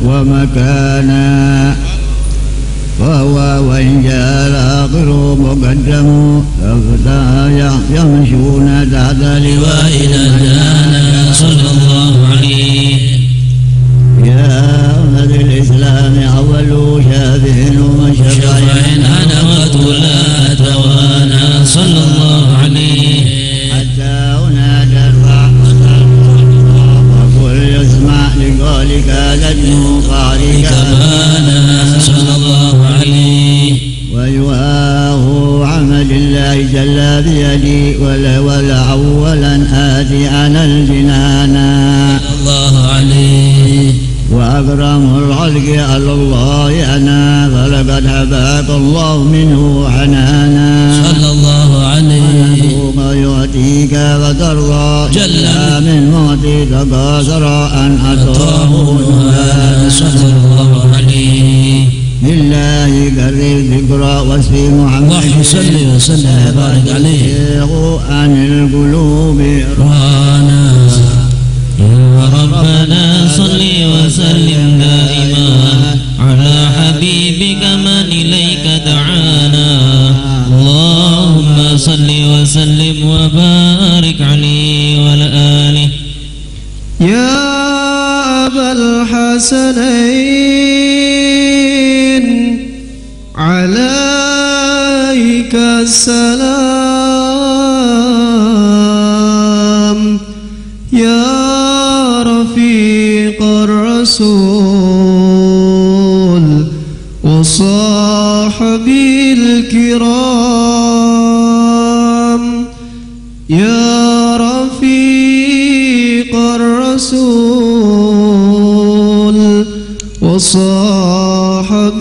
ومكانا وهو وإن جاء الآخر مقدم يمشون تحت لواء نجانا صلى الله عليه. يا أمة الإسلام أول شافع ومشفع أنا ولا توانا صلى الله عليه. حتى هناك الرحمة وقل يسمع لقولك لدنه قارئك كمانا صلى الله عليه. ويواه عمل الله جل بيدي ولا أولا آتي أنا الجنانا الله عليه. وأكرم الخلق على الله أنا فلقد حباك الله منه حنانا صلى الله عليه. ما يؤتيك فترضى جل من معطي تقاصر أن أتاه صلى الله عليه. لله كرر ذكرى واسف محمد اللهم صل وسلم وبارك عليه. عن القلوب رانا يا ربنا صل يا أبا الحسنين عليك السلام يا رفيق الرسول وصاحبي الكرام يا رفيق الرسول وصاحبي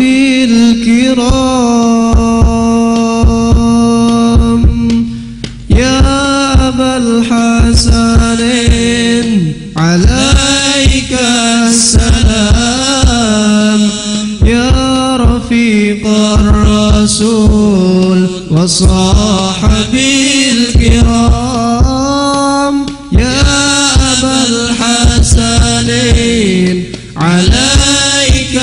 الكرام يا أبا الحسنين عليك السلام يا رفيق الرسول وصاحبي الكرام يا أبا الحسنين عليك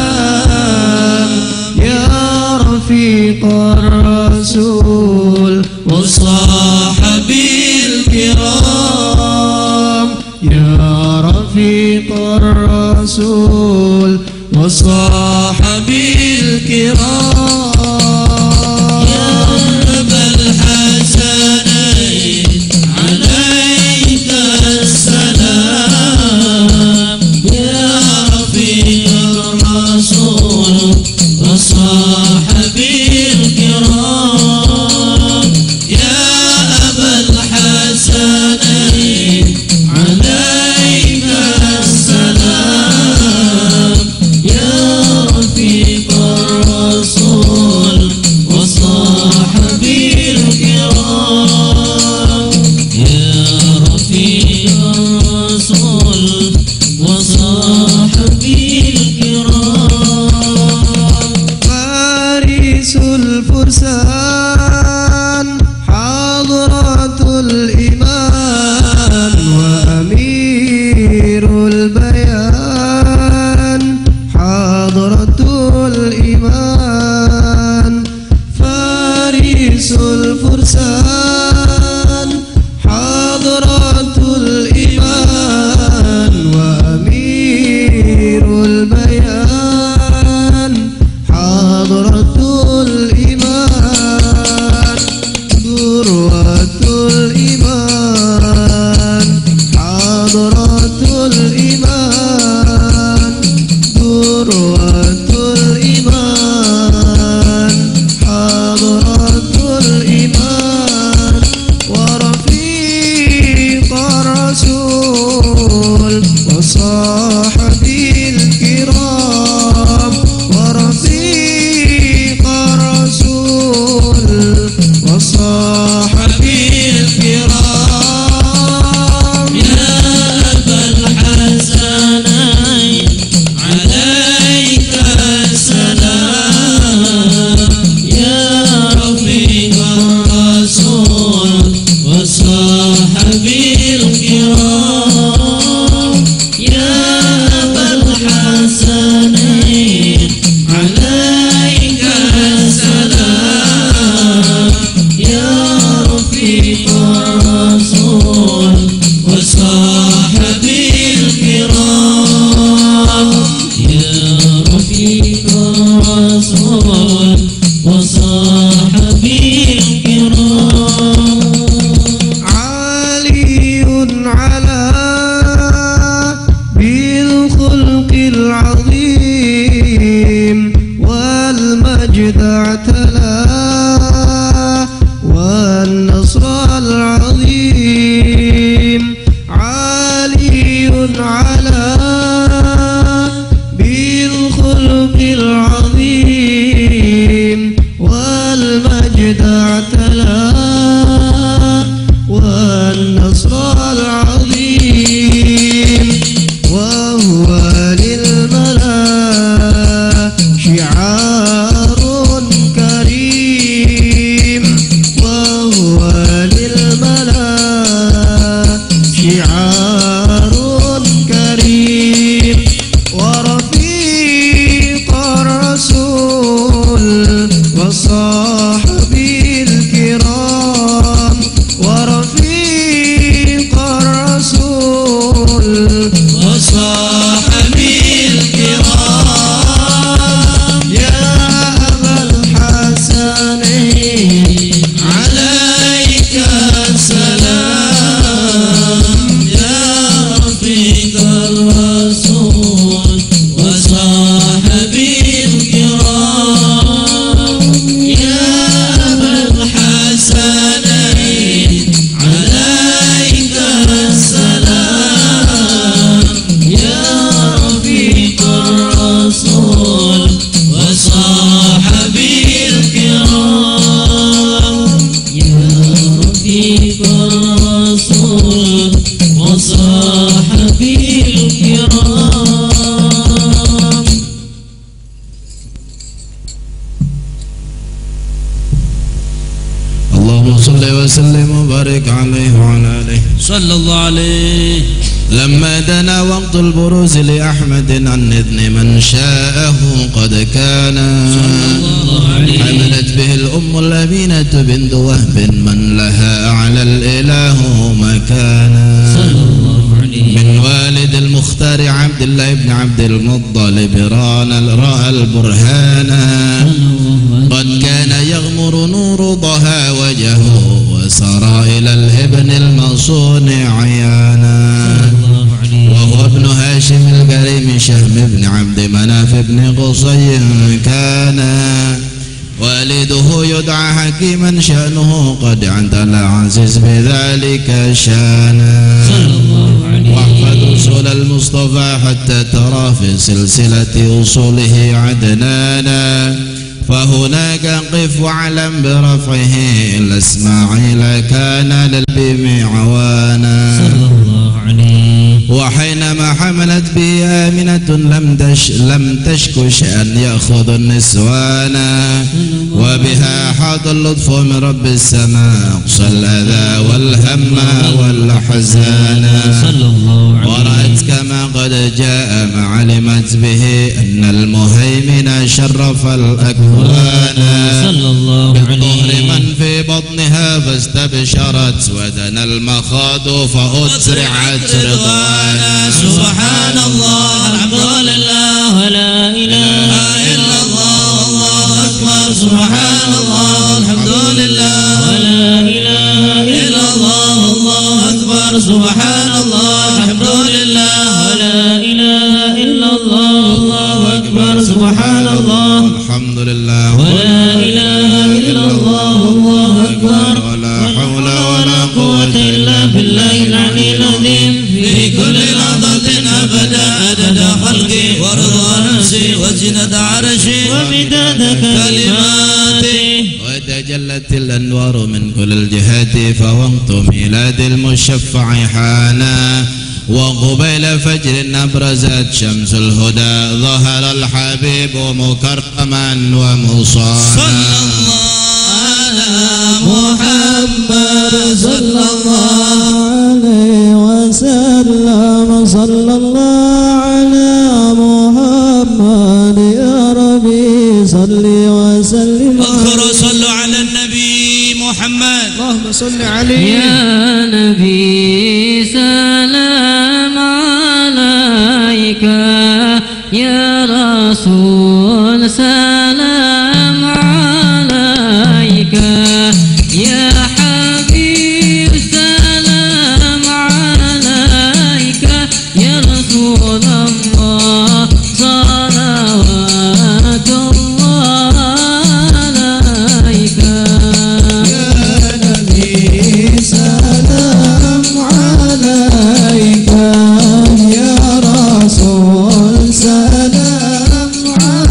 السلام يا رفيق الرسول وصاحبي الكرام يا رفيق الرسول وصاحبي الكرام يا أبا الحسنين عليك السلام يا رفيق الرسول وصاحبي الكرام يا أبا الحسنين عليك السلام يا رفيق الرسول وصاحبي الكرام يا رفيق الرسول وصاحبي الكرام فارس الفرسان حضرة الإيمان وأمير البيان حضرة الإيمان فارس الفرسان حضرة الإيمان وأمير البيان حضرة الإيمان ذروة الإيمان حضرة الإيمان ذروة الإيمان حضرة الإيمان ورفيق الرسول وصاحبي الكرام ورفيق الرسول وصاحبي الكرام يا أبا الحسنين عليك السلام يا رفيق الرسول وصاحبي الكرام يا أبا الحسنين عليك السلام يا رفيق الرسول وصاحبي الكرام يا رفيق الرسول وصاحبي الكرام علي على بالخلق العظيم والمجد اعتلى والنصر العظيم علي على بالخلق العظيم والمجد اعتلى والنصر العظيم وهو للملا شعار كريم وهو للملا شعار كريم ورفيق الرسول وصاحبي وبارك عليه وعلى آله. صلى الله عليه. لما دنا وقت البروز لأحمد عن إذن من شاءه قد كان حملت به الأم الأمينة بنت وهب من لها أعلى الإله مكانا من والد المختار عبد الله بن عبد المطلب رأى البرهانا قد كان يغمر نور ضحى وجهه وسرى إلى الابن المصون عيانا وهو ابن هاشم الكريم شهم بن عبد مناف بن قصي كان والده يدعى حكيما شأنه قد اعتلى عزيز بذلك شانا واحفظ أصول المصطفى حتى ترى في سلسلة أصوله عدنانا فهناك قف واعلم برفعه الإسماعيل كان للبيم عوانا وحينما حملت به آمنة لم تشكش أن يأخذ النسوان وبها حاط اللطف من رب السماء أقصى الأذى والهم والحزان ورأت كما قد جاء ما علمت به أن المهيمن شرف الأكوان بالطهر من في بطنها فاستبشرت ودنا المخاض فأسرعت رضوانا سبحان الله الحمد لله ولا إله إلا الله الله أكبر سبحان الله الحمد لله ولا إله إلا الله الله أكبر سبحان الله الحمد لله ولا إله إلا الله الله أكبر سبحان الله الحمد لله ولا إله إلا الله الله أكبر ولا حول ولا قوة إلا بالله العلي العظيم في كل لحظة أبدا عدد خلقي ورضا نفسي وزنة عرشي ومداد كلماتي وتجلت الأنوار من كل الجهات فوقت ميلاد المشفع حانا وقبيل فجر أبرزت شمس الهدى ظهر الحبيب مكرما ومصانا صلى الله على محمد صلى الله عليه وسلم صلى الله على محمد يا ربي صل وسلم اذكروا صلوا على النبي محمد اللهم صل عليه يا نبي سلام عليك يا رسول سلام عليك يا حبيب سلام عليك يا رسول الله صلوات الله عليك يا نبي سلام عليك يا رسول سلام عليك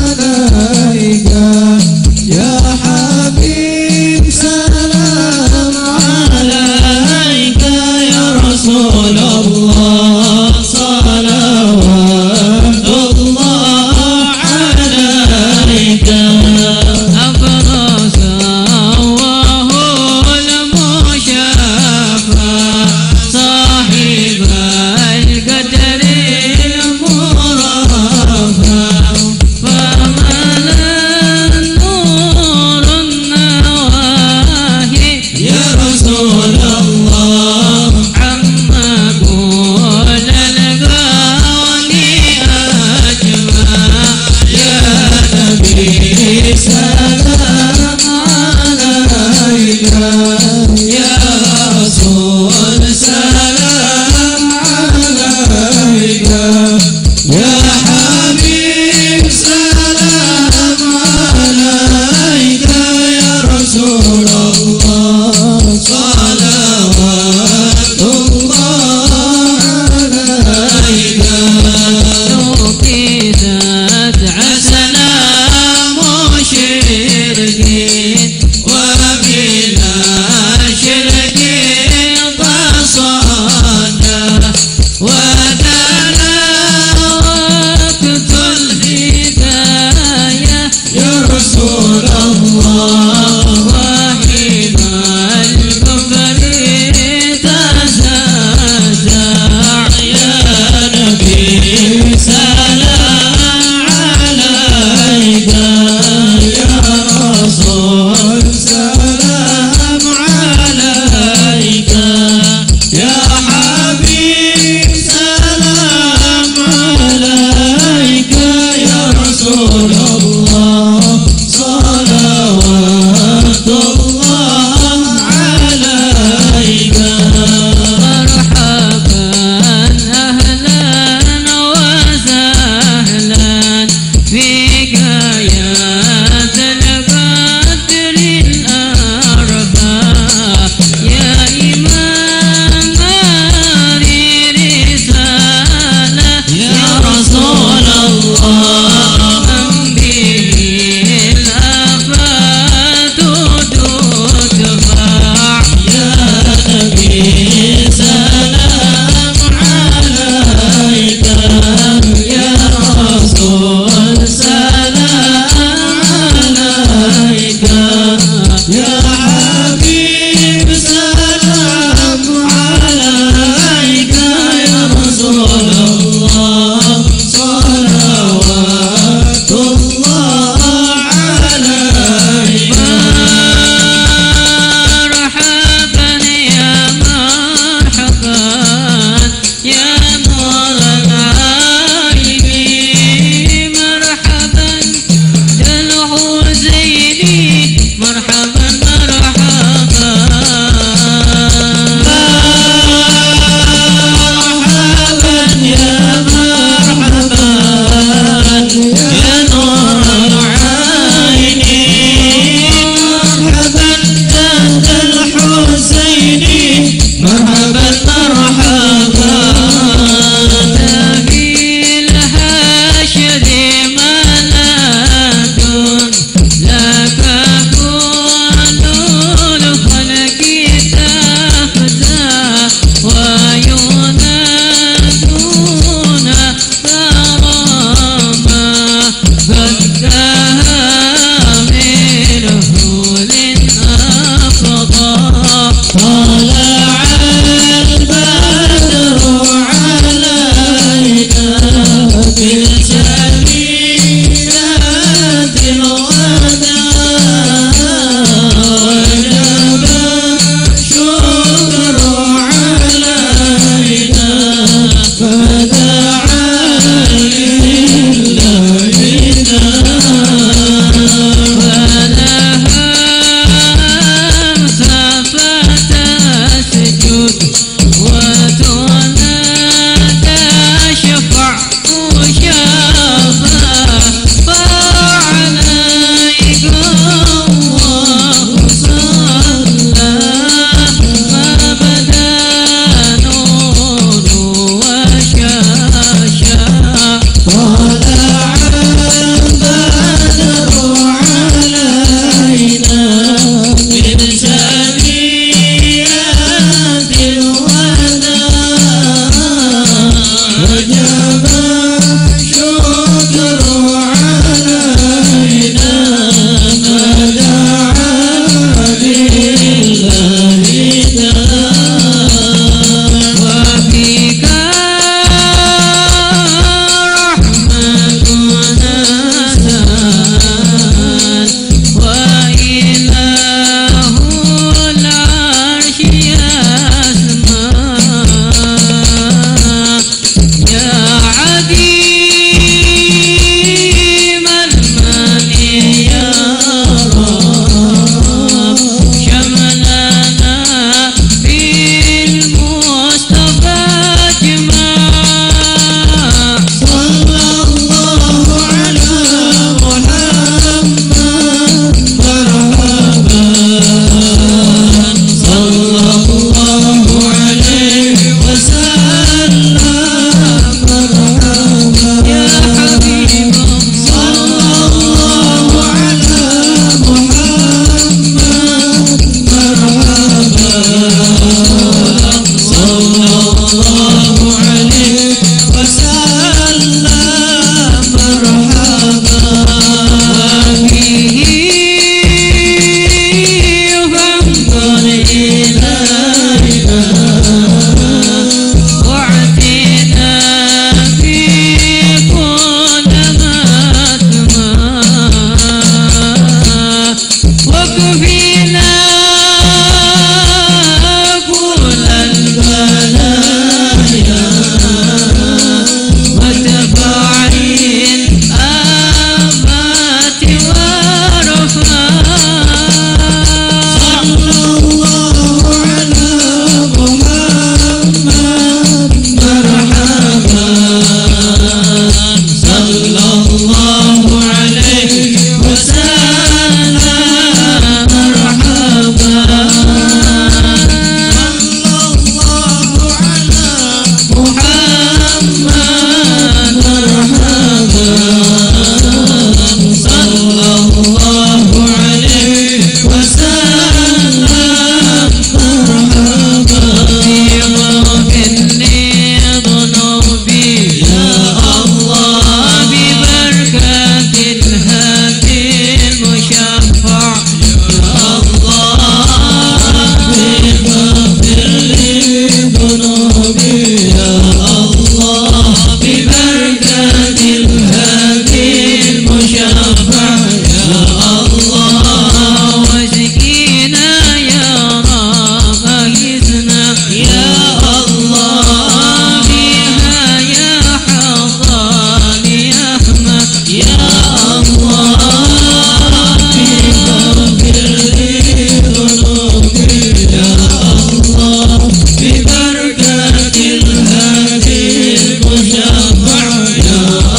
ببركة الهادي المشفع يا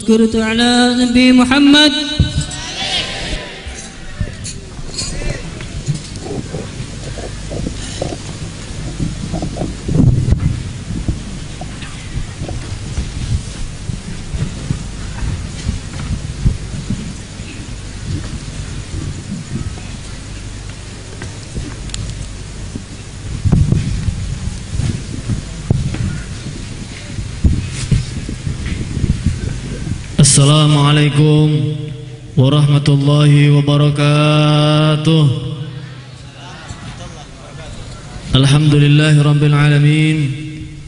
شكرت على نبي محمد. Assalamualaikum warahmatullahi wabarakatuh. Alhamdulillahi rabbil alamin.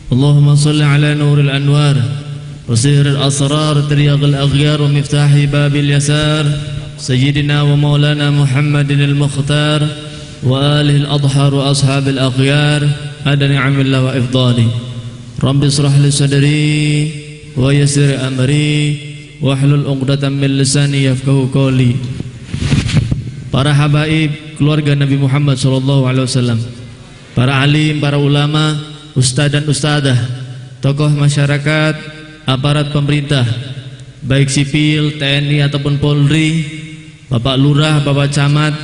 Allahumma salli ala nuril anwar wa sihiril asrar tiryaghil aghyar wa miftahi babil yasar sayyidina wa maulana Muhammadin al-mukhtar wa alihi al-adhar wa ashabil aghyar ada ni'amillah wa ifdali. Rabbi israh li sadri wa yassir amri wahlul 'uqdatam min lisani yafqahu qawli. Para habaib keluarga Nabi Muhammad sallallahu alaihi wasallam, para alim, para ulama, ustadz dan ustadzah, tokoh masyarakat, aparat pemerintah, baik sipil, TNI ataupun Polri, Bapak Lurah, Bapak Camat,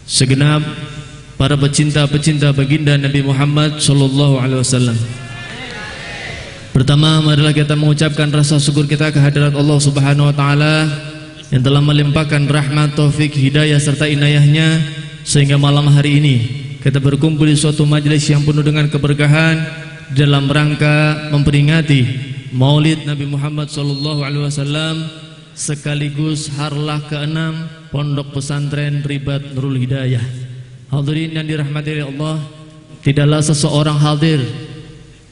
segenap para pecinta-pecinta baginda Nabi Muhammad sallallahu alaihi wasallam. Pertama, marilah kita mengucapkan rasa syukur kita kehadirat Allah Subhanahu wa taala yang telah melimpahkan rahmat, taufik, hidayah serta inayahnya sehingga malam hari ini kita berkumpul di suatu majelis yang penuh dengan keberkahan dalam rangka memperingati Maulid Nabi Muhammad sallallahu alaihi wasallam sekaligus harlah ke-6 Pondok Pesantren Ribat Nurul Hidayah. Hadirin yang dirahmati Allah, tidaklah seseorang hadir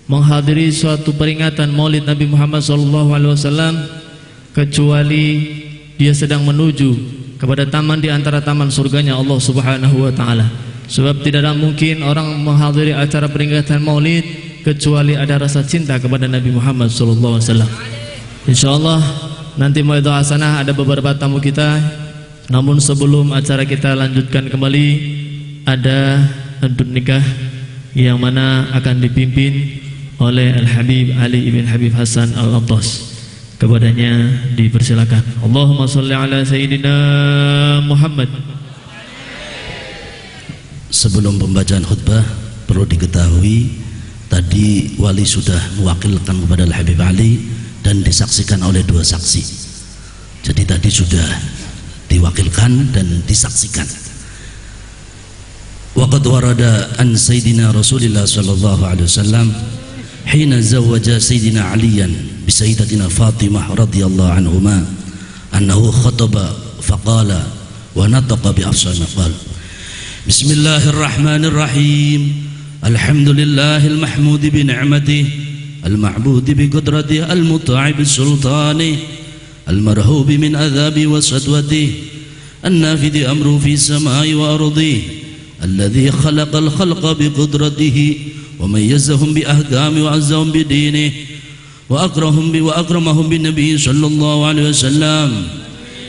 menghadiri suatu peringatan Maulid Nabi Muhammad SAW kecuali dia sedang menuju kepada taman di antara taman surganya Allah Subhanahu wa taala. Sebab tidaklah mungkin orang menghadiri acara peringatan Maulid kecuali ada rasa cinta kepada Nabi Muhammad SAW. Insyaallah nanti mauidhah hasanah ada beberapa tamu kita. Namun sebelum acara kita lanjutkan kembali, ada antun nikah yang mana akan dipimpin oleh Al-Habib Ali ibn Habib Hasan Al-Abdas. Kepadanya dipersilakan. Allahumma sholli ala Sayyidina Muhammad. Sebelum pembacaan khutbah perlu diketahui tadi wali sudah mewakilkan kepada Al-Habib Ali dan disaksikan oleh 2 saksi. Jadi tadi sudah diwakilkan dan disaksikan. Waqad warada an Sayyidina Rasulillah sallallahu alaihi wasallam حين زوج سيدنا عليا بسيدتنا فاطمة رضي الله عنهما أنه خطب فقال ونطق بأفصح ما قال بسم الله الرحمن الرحيم الحمد لله المحمود بنعمته المعبود بقدرته المطاع بسلطانه المرهوب من عذابه وسطوته النافذ أمره في السماء وأرضه الذي خلق الخلق بقدرته وميزهم بأحكام وعزهم بدينه وأكرمهم بالنبي صلى الله عليه وسلم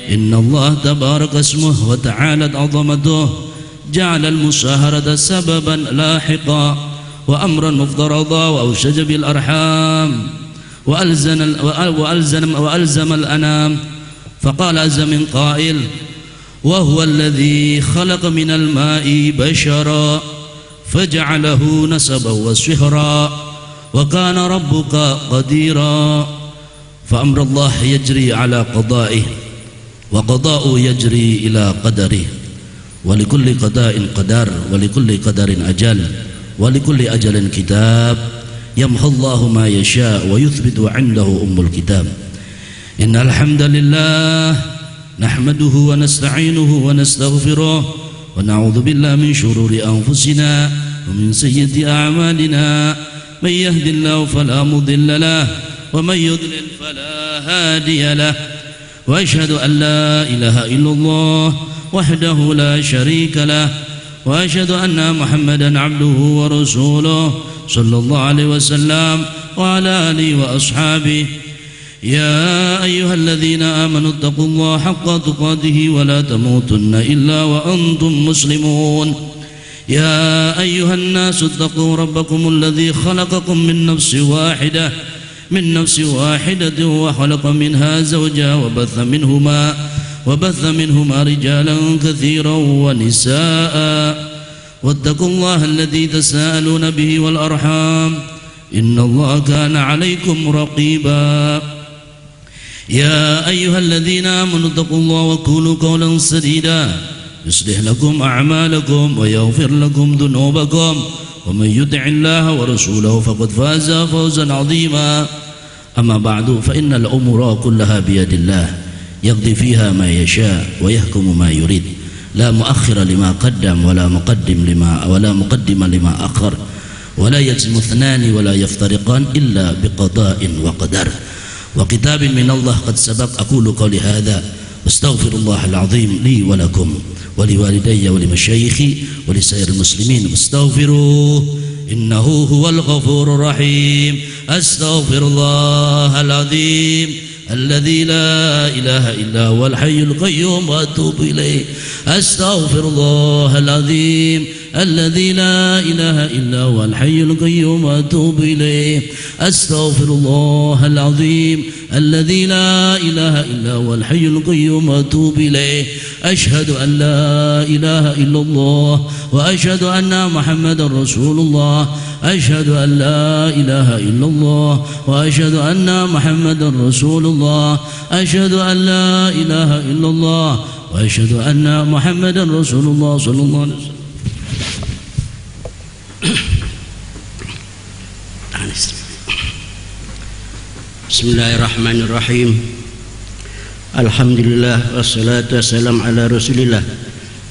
إن الله تبارك اسمه وتعالت عظمته جعل المساهرة سببا لاحقا وأمرا مفترضا وأوشج بالأرحام وألزم الأنام فقال عز من قائل وهو الذي خلق من الماء بشرا فجعله نسبا وسهرا وكان ربك قديرا فأمر الله يجري على قضائه وقضاء يجري إلى قدره ولكل قضاء قدر ولكل قدر أجل ولكل أجل كتاب يمحو الله ما يشاء ويثبت عنده أم الكتاب إن الحمد لله نحمده ونستعينه ونستغفره ونعوذ بالله من شرور أنفسنا ومن سيئات أعمالنا من يهد الله فلا مضل له ومن يضلل فلا هادي له وأشهد أن لا إله إلا الله وحده لا شريك له وأشهد أن محمدا عبده ورسوله صلى الله عليه وسلم وعلى آله وأصحابه يا أيها الذين آمنوا اتقوا الله حق تقاته ولا تموتن إلا وأنتم مسلمون يا أيها الناس اتقوا ربكم الذي خلقكم من نفس واحدة من نفس واحدة وخلق منها زوجها وبث منهما رجالا كثيرا ونساء واتقوا الله الذي تساءلون به والأرحام إن الله كان عليكم رقيبا يا أيها الذين آمنوا اتقوا الله وقولوا قولا سديدا يصلح لكم أعمالكم ويغفر لكم ذنوبكم ومن يطع الله ورسوله فقد فاز فوزا عظيما أما بعد فإن الأمور كلها بيد الله يقضي فيها ما يشاء ويحكم ما يريد لا مؤخر لما قدم ولا مقدم لما أخر ولا يجزم اثنان ولا يفترقان إلا بقضاء وقدر وكتاب من الله قد سبق. أقول قولي هذا واستغفر الله العظيم لي ولكم ولوالدي ولمشايخي ولسائر المسلمين واستغفروه إنه هو الغفور الرحيم. أستغفر الله العظيم الذي لا إله إلا هو الحي القيوم وأتوب إليه. أستغفر الله العظيم الذي لا إله إلا هو الحي القيوم وأتوب إليه. أستغفر الله العظيم الذي لا إله إلا هو الحي القيوم وأتوب إليه. أشهد أن لا إله إلا الله وأشهد أن محمدا رسول الله. أشهد أن لا إله إلا الله وأشهد أن محمدا رسول الله. أشهد أن لا إله إلا الله وأشهد أن محمدا رسول الله صلى الله عليه وسلم. بسم الله الرحمن الرحيم. الحمد لله والصلاة والسلام على رسول الله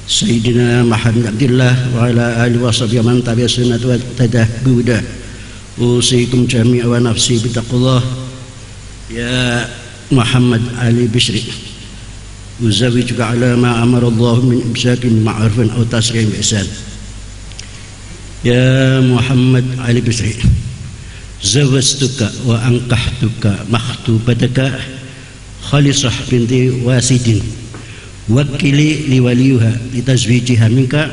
سيدنا محمد عبد الله وعلى آله وصحبه ومن تبع سنة واتبع هداه. أوصيكم جميعا ونفسي بتقوى الله. يا محمد علي بشري أزوجك على ما أمر الله من إمساك بمعروف أو تسريح بإحسان. يا محمد علي بشري زوجتك وأنكحتك مخطوبتك خالصة بنت واسد وكلي لوليها لتزويجها منك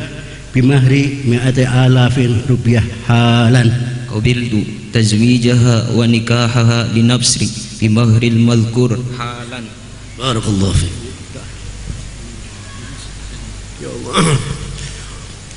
بمهر 100,000 rupiah حالا. قبلت تزويجها ونكاحها لنفسي بمهر المذكور حالا. بارك الله فيك. يا الله.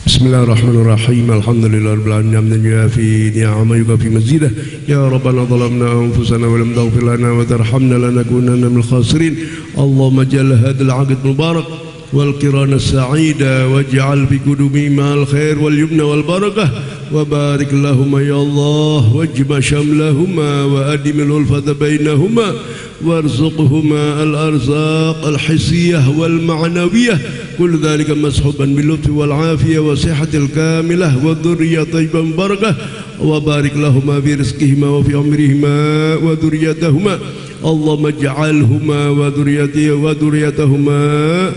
بسم الله الرحمن الرحيم. الحمد لله رب العالمين حمدا يوافي نعمه ويكافئ مزيده. يا ربنا ظلمنا انفسنا ولم تغفر لنا وترحمنا لنكونن من الخاسرين. اللهم اجعل هذا العقد مبارك والقران السعيده واجعل في قلوبهما الخير واليمن والبركه وبارك لهما يا الله واجمع شملهما وادم الألفة بينهما وارزقهما الأرزاق الحسية والمعنوية كل ذلك مصحوبا باللطف والعافية والصحة الكاملة والذرية طيبة مباركة وبارك لهما في رزقهما وفي عمرهما وذريتهما. اللهم اجعلهما وذريتهما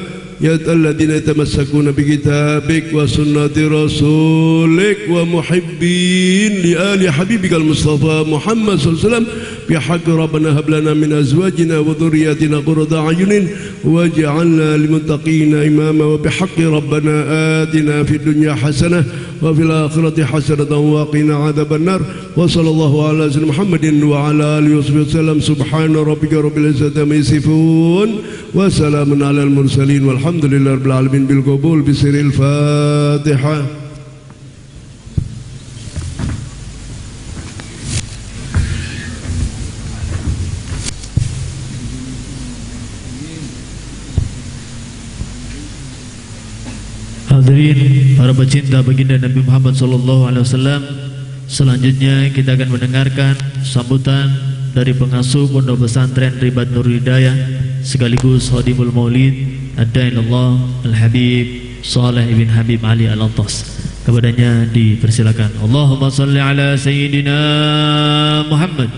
الذين يتمسكون بكتابك وسنة رسولك ومحبين لآل حبيبك المصطفى محمد صلى الله عليه وسلم. بحق ربنا هب لنا من أزواجنا وذرياتنا قرة أعين واجعلنا للمتقين إماما. وبحق ربنا آتنا في الدنيا حسنة وفي الآخرة حسنة وقنا عذاب النار. وصلى الله على سيدنا محمد وعلى آله وصحبه وسلم. سبحان ربك رب العزة عما يصفون وسلام على المرسلين والحمد لله رب العالمين بالقبول بسر الفاتحة. Hadirin para pecinta baginda Nabi Muhammad SAW, selanjutnya kita akan mendengarkan sambutan dari pengasuh Pondok Pesantren Ribat Nur Hidayah sekaligus Khadimul Maulid Ad-Dainullah Al-Habib Saleh ibn Habib Ali Al-Antas. Kepadanya dipersilakan. Allahumma salli ala Sayyidina Muhammad.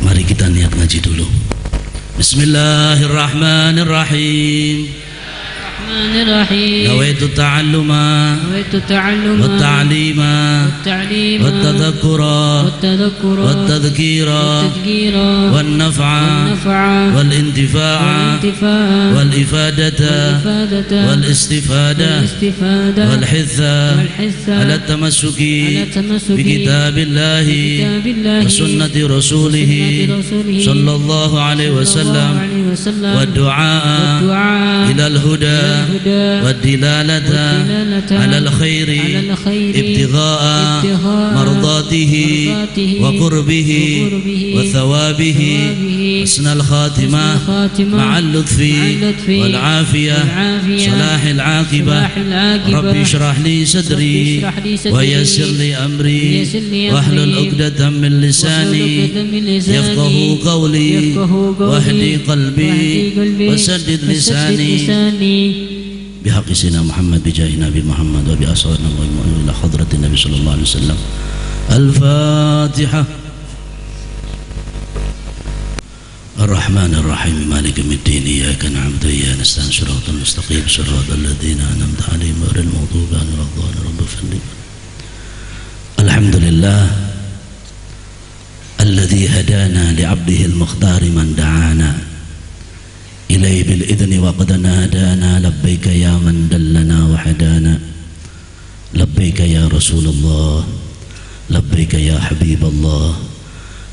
Mari kita niat ngaji dulu. Bismillahirrahmanirrahim. نويت التعلم والتعليم والتدرس والتذكر والتذكير والنفع والانتفاع والإفادة والاستفادة والحث على التمسك بكتاب الله وسنة رسوله صلى الله عليه وسلم والدعاء إلى الهدى والدلالة على الخير ابتغاء مرضاته وقربه وثوابه حسن الخاتمة مع اللطف والعافية صلاح العاقبة رب اشرح لي صدري ويسر لي أمري واحلل عقدة من لساني يفقه قولي واهدي قلبي وسدد لساني بحق سيدنا محمد بجاه نبي محمد وبأصحابنا والمؤمنين إلى حضرة النبي صلى الله عليه وسلم. الفاتحة. الرحمن الرحيم مالك يوم الدين إياك نعبد وإياك نستعين صراط المستقيم صراط الذين أنعمت عليهم غير المغضوب عليهم ولا الضالين رب اغفر لي. الحمد لله الذي هدانا لعبده المختار من دعانا إليه بالإذن وقد نادانا لبيك يا من دلنا وحدانا لبيك يا رسول الله لبيك يا حبيب الله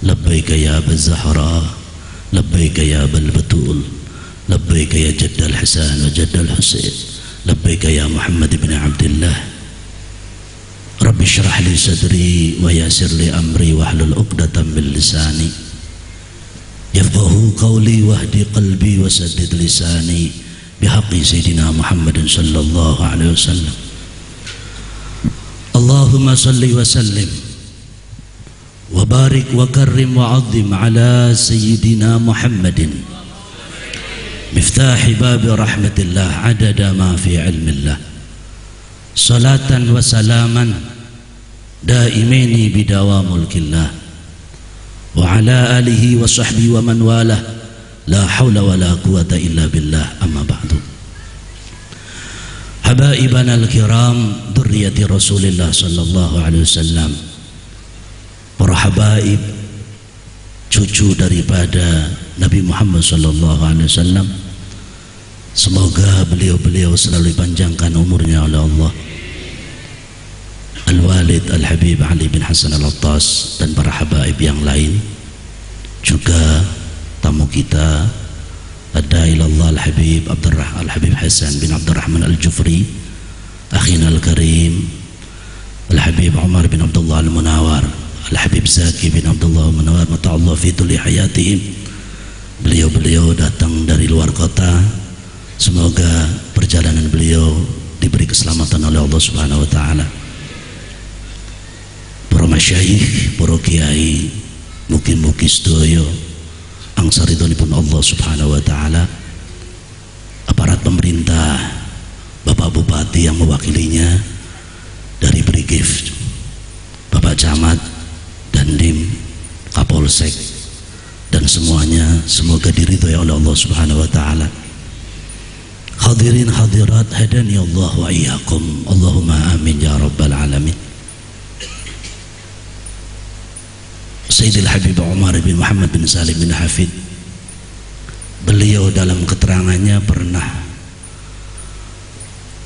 لبيك يا أبا الزهراء لبيك يا أبا البتول لبيك يا جد الحسن وجد الحسين لبيك يا محمد بن عبد الله رب اشرح لي صدري ويسر لي أمري واحلل عقدة من لساني يفقه قولي واهدي قلبي وسدد لساني بحق سيدنا محمد صلى الله عليه وسلم. اللهم صل وسلم وبارك وكرم وعظم على سيدنا محمد مفتاح باب رحمة الله عدد ما في علم الله صلاة وسلاما دائمين بدوام ملك الله وعلى آله وصحبه ومن والاه لا حول ولا قوة إلا بالله. أما بعد. حبائبنا الكرام ذرية رسول الله صلى الله عليه وسلم, para habaib cucu daripada Nabi Muhammad sallallahu alaihi wasallam, semoga beliau-beliau selalu dipanjangkan umurnya oleh Allah. Al-Walid Al-Habib Ali bin Hasan Al-Attas dan para habaib yang lain, juga tamu kita Ad-Da'i ilallah Al-Habib Al-Habib Hasan bin Abdurrahman Al-Jufri, akhina Al-Karim Al-Habib Umar bin Abdullah Al-Munawar, Al-Habib Zaki bin Abdullah Al-Munawar, mata'allah fi tuli hayatihim. Beliau-beliau datang dari luar kota, semoga perjalanan beliau diberi keselamatan oleh Allah Subhanahu wa taala. Para masyayikh, para kiai, mugi-mugi sedaya angsar ridhonipun Allah Subhanahu wa taala. Aparat pemerintah, Bapak Bupati yang mewakilinya dari Brigif, Bapak Camat, Dandim, Kapolsek, dan semuanya semoga diridhoi oleh Allah Subhanahu wa taala. Hadirin hadirat hadani Allah wa iyyakum. Allahumma amin ya rabbal alamin. Sayyidil Habib Umar bin Muhammad bin Salim bin Hafid, beliau dalam keterangannya pernah,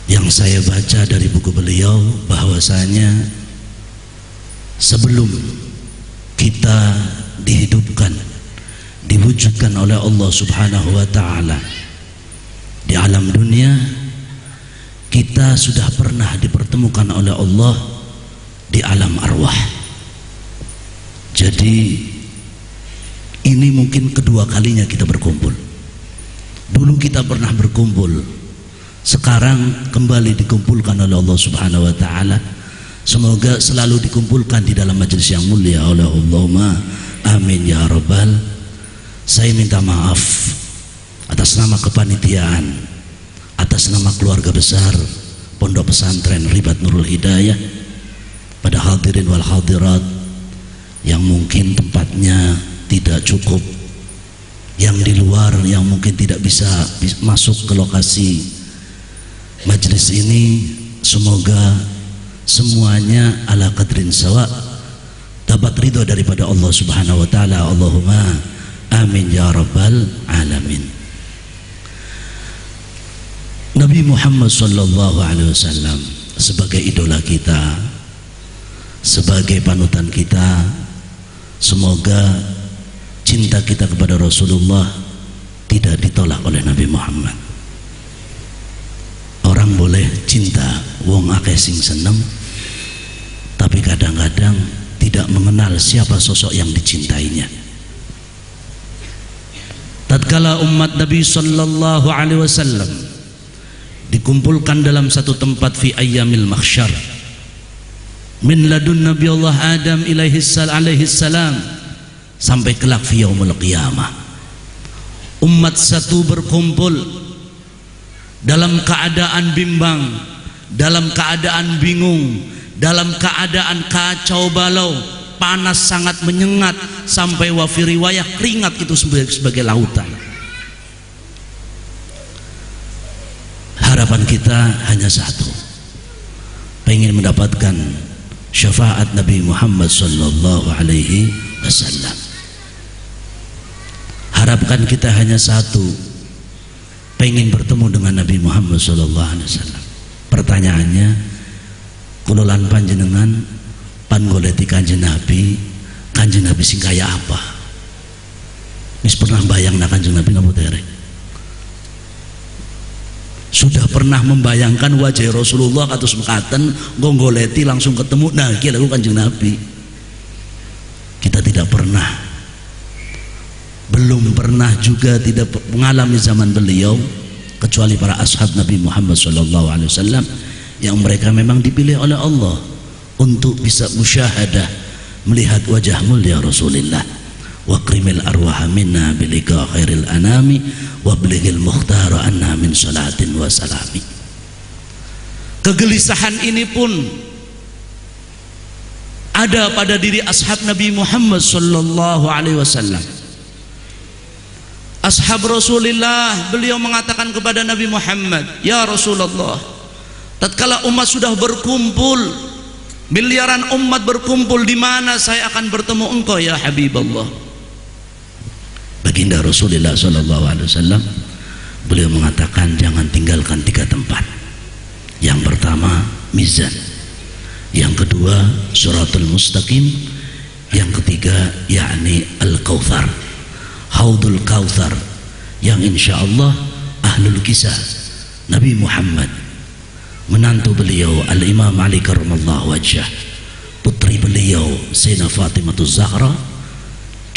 yang saya baca dari buku beliau, bahwasanya sebelum kita dihidupkan, diwujudkan oleh Allah Subhanahu wa taala di alam dunia, kita sudah pernah dipertemukan oleh Allah di alam arwah. Jadi ini mungkin kedua kalinya kita berkumpul. Dulu kita pernah berkumpul, sekarang kembali dikumpulkan oleh Allah Subhanahu wa taala. Semoga selalu dikumpulkan di dalam majelis yang mulia oleh Allahumma amin ya rabbal. Saya minta maaf atas nama kepanitiaan, atas nama keluarga besar Pondok Pesantren Ribat Nurul Hidayah, pada hadirin wal hadirat yang mungkin tempatnya tidak cukup, yang di luar yang mungkin tidak bisa masuk ke lokasi majelis ini. Semoga semuanya ala qadrin sawa, dapat ridho daripada Allah Subhanahu wa taala. Allahumma amin ya rabbal alamin. Nabi Muhammad sallallahu alaihi wasallam sebagai idola kita, sebagai panutan kita, semoga cinta kita kepada Rasulullah tidak ditolak oleh Nabi Muhammad. Orang boleh cinta wong akeh sing seneng, tapi kadang-kadang tidak mengenal siapa sosok yang dicintainya. Tatkala umat Nabi sallallahu alaihi wasallam dikumpulkan dalam satu tempat fi ayyamil mahsyar, min ladun Nabi Allah Adam alaihi salam sampai kelak fi yaumul qiyamah, umat satu berkumpul dalam keadaan bimbang, dalam keadaan bingung, dalam keadaan kacau balau, panas sangat menyengat, sampai wafi riwayah keringat itu sebagai lautan. Harapan kita hanya satu, pengen mendapatkan syafaat Nabi Muhammad sallallahu alaihi wasallam. Harapkan kita hanya satu, pengen bertemu dengan Nabi Muhammad sallallahu alaihi wasallam. Pertanyaannya, kulolan panjenengan panggoleti kanjeng Nabi sing kaya apa? Wis pernah bayang nak kanjeng Nabi napa tere? Sudah pernah membayangkan wajah Rasulullah kados mekaten nggoleti langsung ketemu, nah iki lho kanjeng Nabi. Kita tidak pernah, belum pernah juga tidak mengalami zaman beliau, kecuali para ashab Nabi Muhammad SAW yang mereka memang dipilih oleh Allah untuk bisa musyahadah melihat wajah mulia Rasulullah. Wa qrimil arwaha minna bilika khairil anami wa blighil mukhtara anna min salatin wa salami. Kegelisahan ini pun ada pada diri ashab Nabi Muhammad sallallahu alaihi wasallam. Ashab Rasulullah, beliau mengatakan kepada Nabi Muhammad, ya Rasulullah, tatkala umat sudah berkumpul, miliaran umat berkumpul, di mana saya akan bertemu engkau ya Habiballah? Baginda Rasulullah SAW, beliau mengatakan jangan tinggalkan 3 tempat. Yang pertama mizan, yang kedua suratul mustaqim, yang ketiga yakni al-kautsar, haudul kautsar, yang insya Allah ahlul kisah Nabi Muhammad, menantu beliau Al-Imam Ali karramallahu wajhah, putri beliau Sayyidah Fatimah Zahra,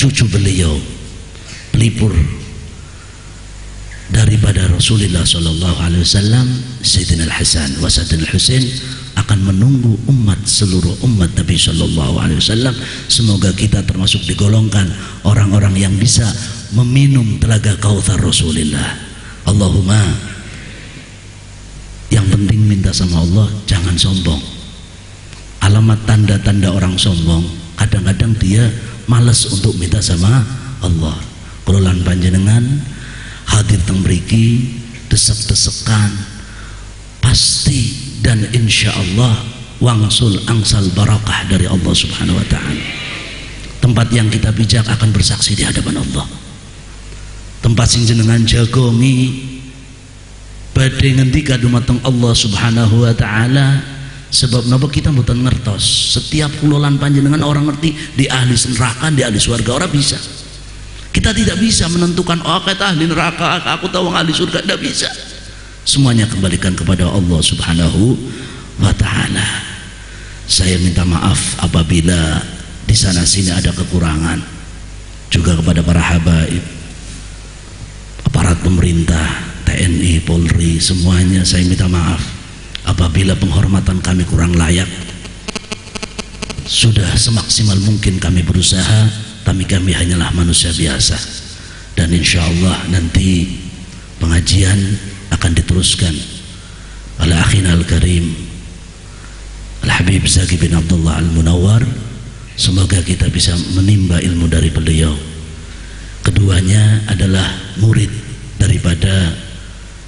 cucu beliau pelipur daripada Rasulullah SAW Sayyidina Al-Hasan wa Sayyidina Al-Husain akan menunggu umat, seluruh umat Nabi SAW. Semoga kita termasuk digolongkan orang-orang yang bisa meminum telaga kautsar Rasulullah. Allahumma, yang penting minta sama Allah jangan sombong. Alamat tanda-tanda orang sombong, kadang-kadang dia malas untuk minta sama Allah. Kelolaan panjenengan hadir teng mriki, desek-desekan pasti dan insya Allah wangsul angsal barakah dari Allah Subhanahu wa ta'ala. Tempat yang kita pijak akan bersaksi di hadapan Allah. Tempat sing jenengan jagongi badhe ngendika dumateng Allah Subhanahu wa ta'ala. Sebab napa kita mboten ngertos, setiap kulolan panjenengan orang ngerti di ahli neraka, di ahli surga, ora bisa. Kita tidak bisa menentukan, oh kata ahli neraka, aku tahu ahli surga, tidak bisa. Semuanya kembalikan kepada Allah Subhanahu wa ta'ala. Saya minta maaf apabila di sana sini ada kekurangan, juga kepada para habaib, aparat pemerintah, TNI, Polri, semuanya saya minta maaf apabila penghormatan kami kurang layak. Sudah semaksimal mungkin kami berusaha, tapi kami hanyalah manusia biasa. Dan insya Allah nanti pengajian akan diteruskan oleh akhina al-karim Al-Habib Zaki bin Abdullah Al-Munawwar. Semoga kita bisa menimba ilmu dari beliau. Keduanya adalah murid daripada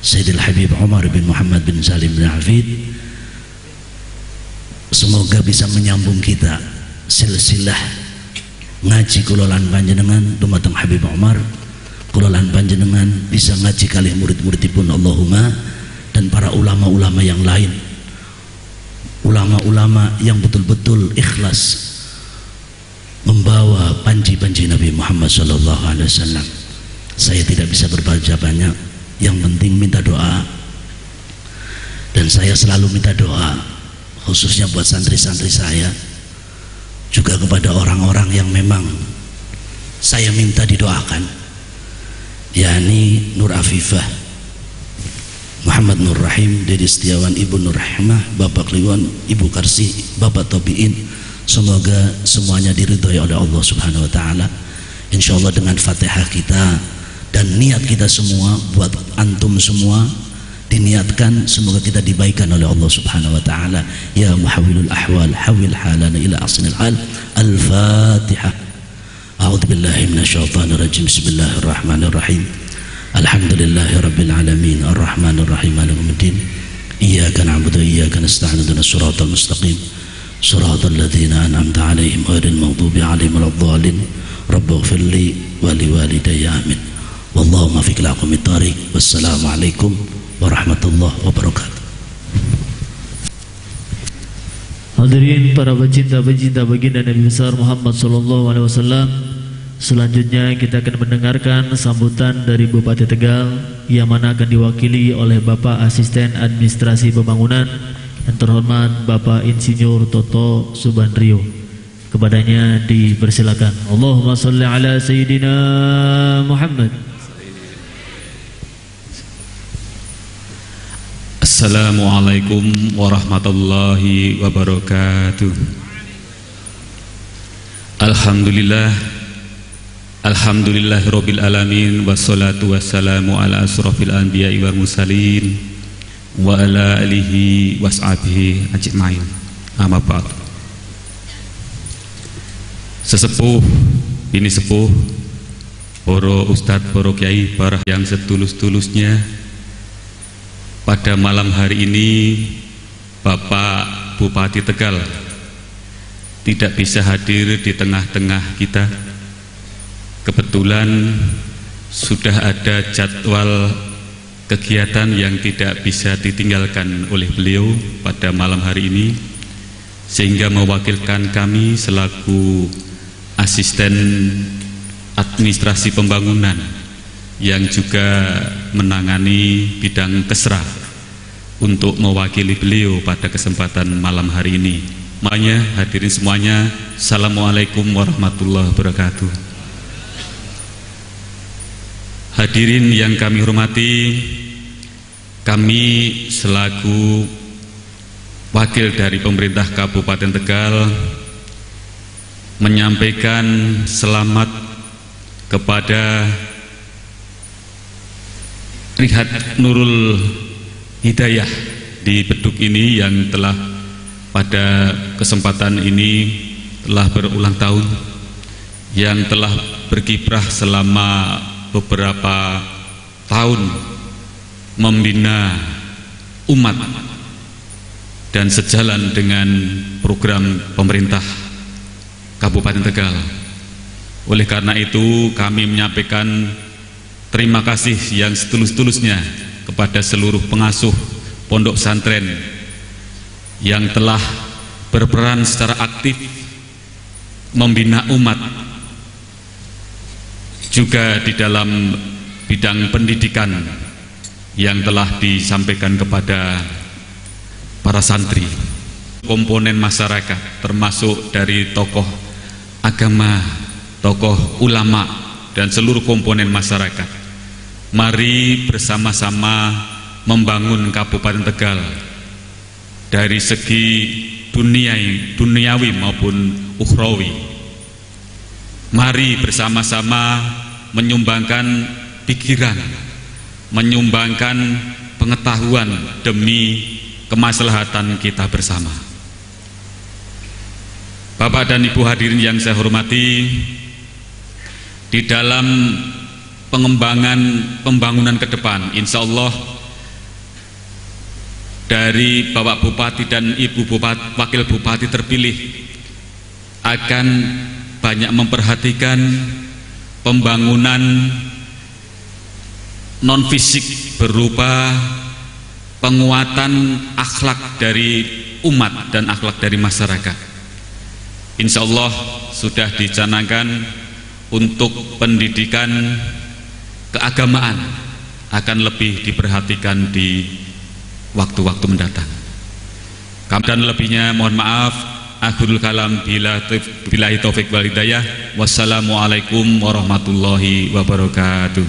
Sayyidil Habib Umar bin Muhammad bin Salim bin Hafid. Semoga bisa menyambung kita silsilah ngaji kulolan panjenengan dumateng Habib Umar, kulolan panjenengan bisa ngaji kalih murid-muridipun Allahumma, dan para ulama-ulama yang lain, ulama-ulama yang betul-betul ikhlas membawa panji-panji Nabi Muhammad SAW. Saya tidak bisa berbaca banyak, yang penting minta doa, dan saya selalu minta doa khususnya buat santri-santri saya, juga kepada orang-orang yang memang saya minta didoakan, yakni Nur Afifah, Muhammad Nur Rahim, Dede Setiawan, Ibu Nur Rahimah, Bapak Kliwon, Ibu Karsi, Bapak Tobiin. Semoga semuanya diridhoi oleh Allah Subhanahu wa taala. Insyaallah dengan Fatihah kita dan niat kita semua buat antum semua diniatkan, semoga kita dibaikan oleh Allah Subhanahu wa taala. Ya muhawwilul ahwal hawil halana ila ahsanil hal. Al-Fatihah. A'udzu billahi minasyaitonir rajim. Bismillahirrahmanirrahim. Alhamdulillahirabbil alamin arrahmanir rahim maliki yaumiddin. Iyyaka na'budu wa iyyaka nasta'in ihdinas siratal mustaqim. Siratal ladzina an'amta 'alaihim ghairil maghdubi 'alaihim waladdallin. Rabbighfir li wa liwalidayya amin. Wallahu muwaffiq ila aqwamit thariq. Wassalamualaikum warahmatullahi wabarakatuh. Hadirin para pecinta-pecinta baginda Nabi besar Muhammad sallallahu alaihi wasallam, selanjutnya kita akan mendengarkan sambutan dari Bupati Tegal yang mana akan diwakili oleh Bapak Asisten Administrasi Pembangunan yang terhormat Bapak Insinyur Toto Subandrio. Kepadanya dipersilakan. Allahumma shalli ala Sayyidina Muhammad. Assalamualaikum warahmatullahi wabarakatuh. Alhamdulillahirabbil alamin, wassalatu wassalamu ala asrofil anbiya'i wal mursalin wa ala alihi washabihi ajmain. Amma ba'd. Sesepuh ini sepuh, para ustadz, para kiai, para yang setulus-tulusnya, pada malam hari ini Bapak Bupati Tegal tidak bisa hadir di tengah-tengah kita. Kebetulan sudah ada jadwal kegiatan yang tidak bisa ditinggalkan oleh beliau pada malam hari ini, sehingga mewakilkan kami selaku asisten administrasi pembangunan yang juga menangani bidang kesra untuk mewakili beliau pada kesempatan malam hari ini. Makanya hadirin semuanya, assalamualaikum warahmatullahi wabarakatuh. Hadirin yang kami hormati, kami selaku wakil dari pemerintah Kabupaten Tegal menyampaikan selamat kepada Rihat Nurul Hidayah di Beduk ini yang telah pada kesempatan ini telah berulang tahun, yang telah berkiprah selama beberapa tahun membina umat dan sejalan dengan program pemerintah Kabupaten Tegal. Oleh karena itu kami menyampaikan terima kasih yang setulus-tulusnya kepada seluruh pengasuh pondok pesantren yang telah berperan secara aktif membina umat, juga di dalam bidang pendidikan yang telah disampaikan kepada para santri, komponen masyarakat, termasuk dari tokoh agama, tokoh ulama, dan seluruh komponen masyarakat. Mari bersama-sama membangun Kabupaten Tegal dari segi duniawi maupun ukhrawi. Mari bersama-sama menyumbangkan pikiran, menyumbangkan pengetahuan demi kemaslahatan kita bersama. Bapak dan Ibu hadirin yang saya hormati, di dalam pembangunan ke depan, insya Allah dari Bapak Bupati dan Ibu Bupati, Wakil Bupati terpilih akan banyak memperhatikan pembangunan non fisik berupa penguatan akhlak dari umat dan akhlak dari masyarakat. Insya Allah sudah dicanangkan untuk pendidikan keagamaan akan lebih diperhatikan di waktu-waktu mendatang. Dan lebihnya mohon maaf. Akhirul kalam billahi taufik wal hidayah. Wassalamualaikum warahmatullahi wabarakatuh.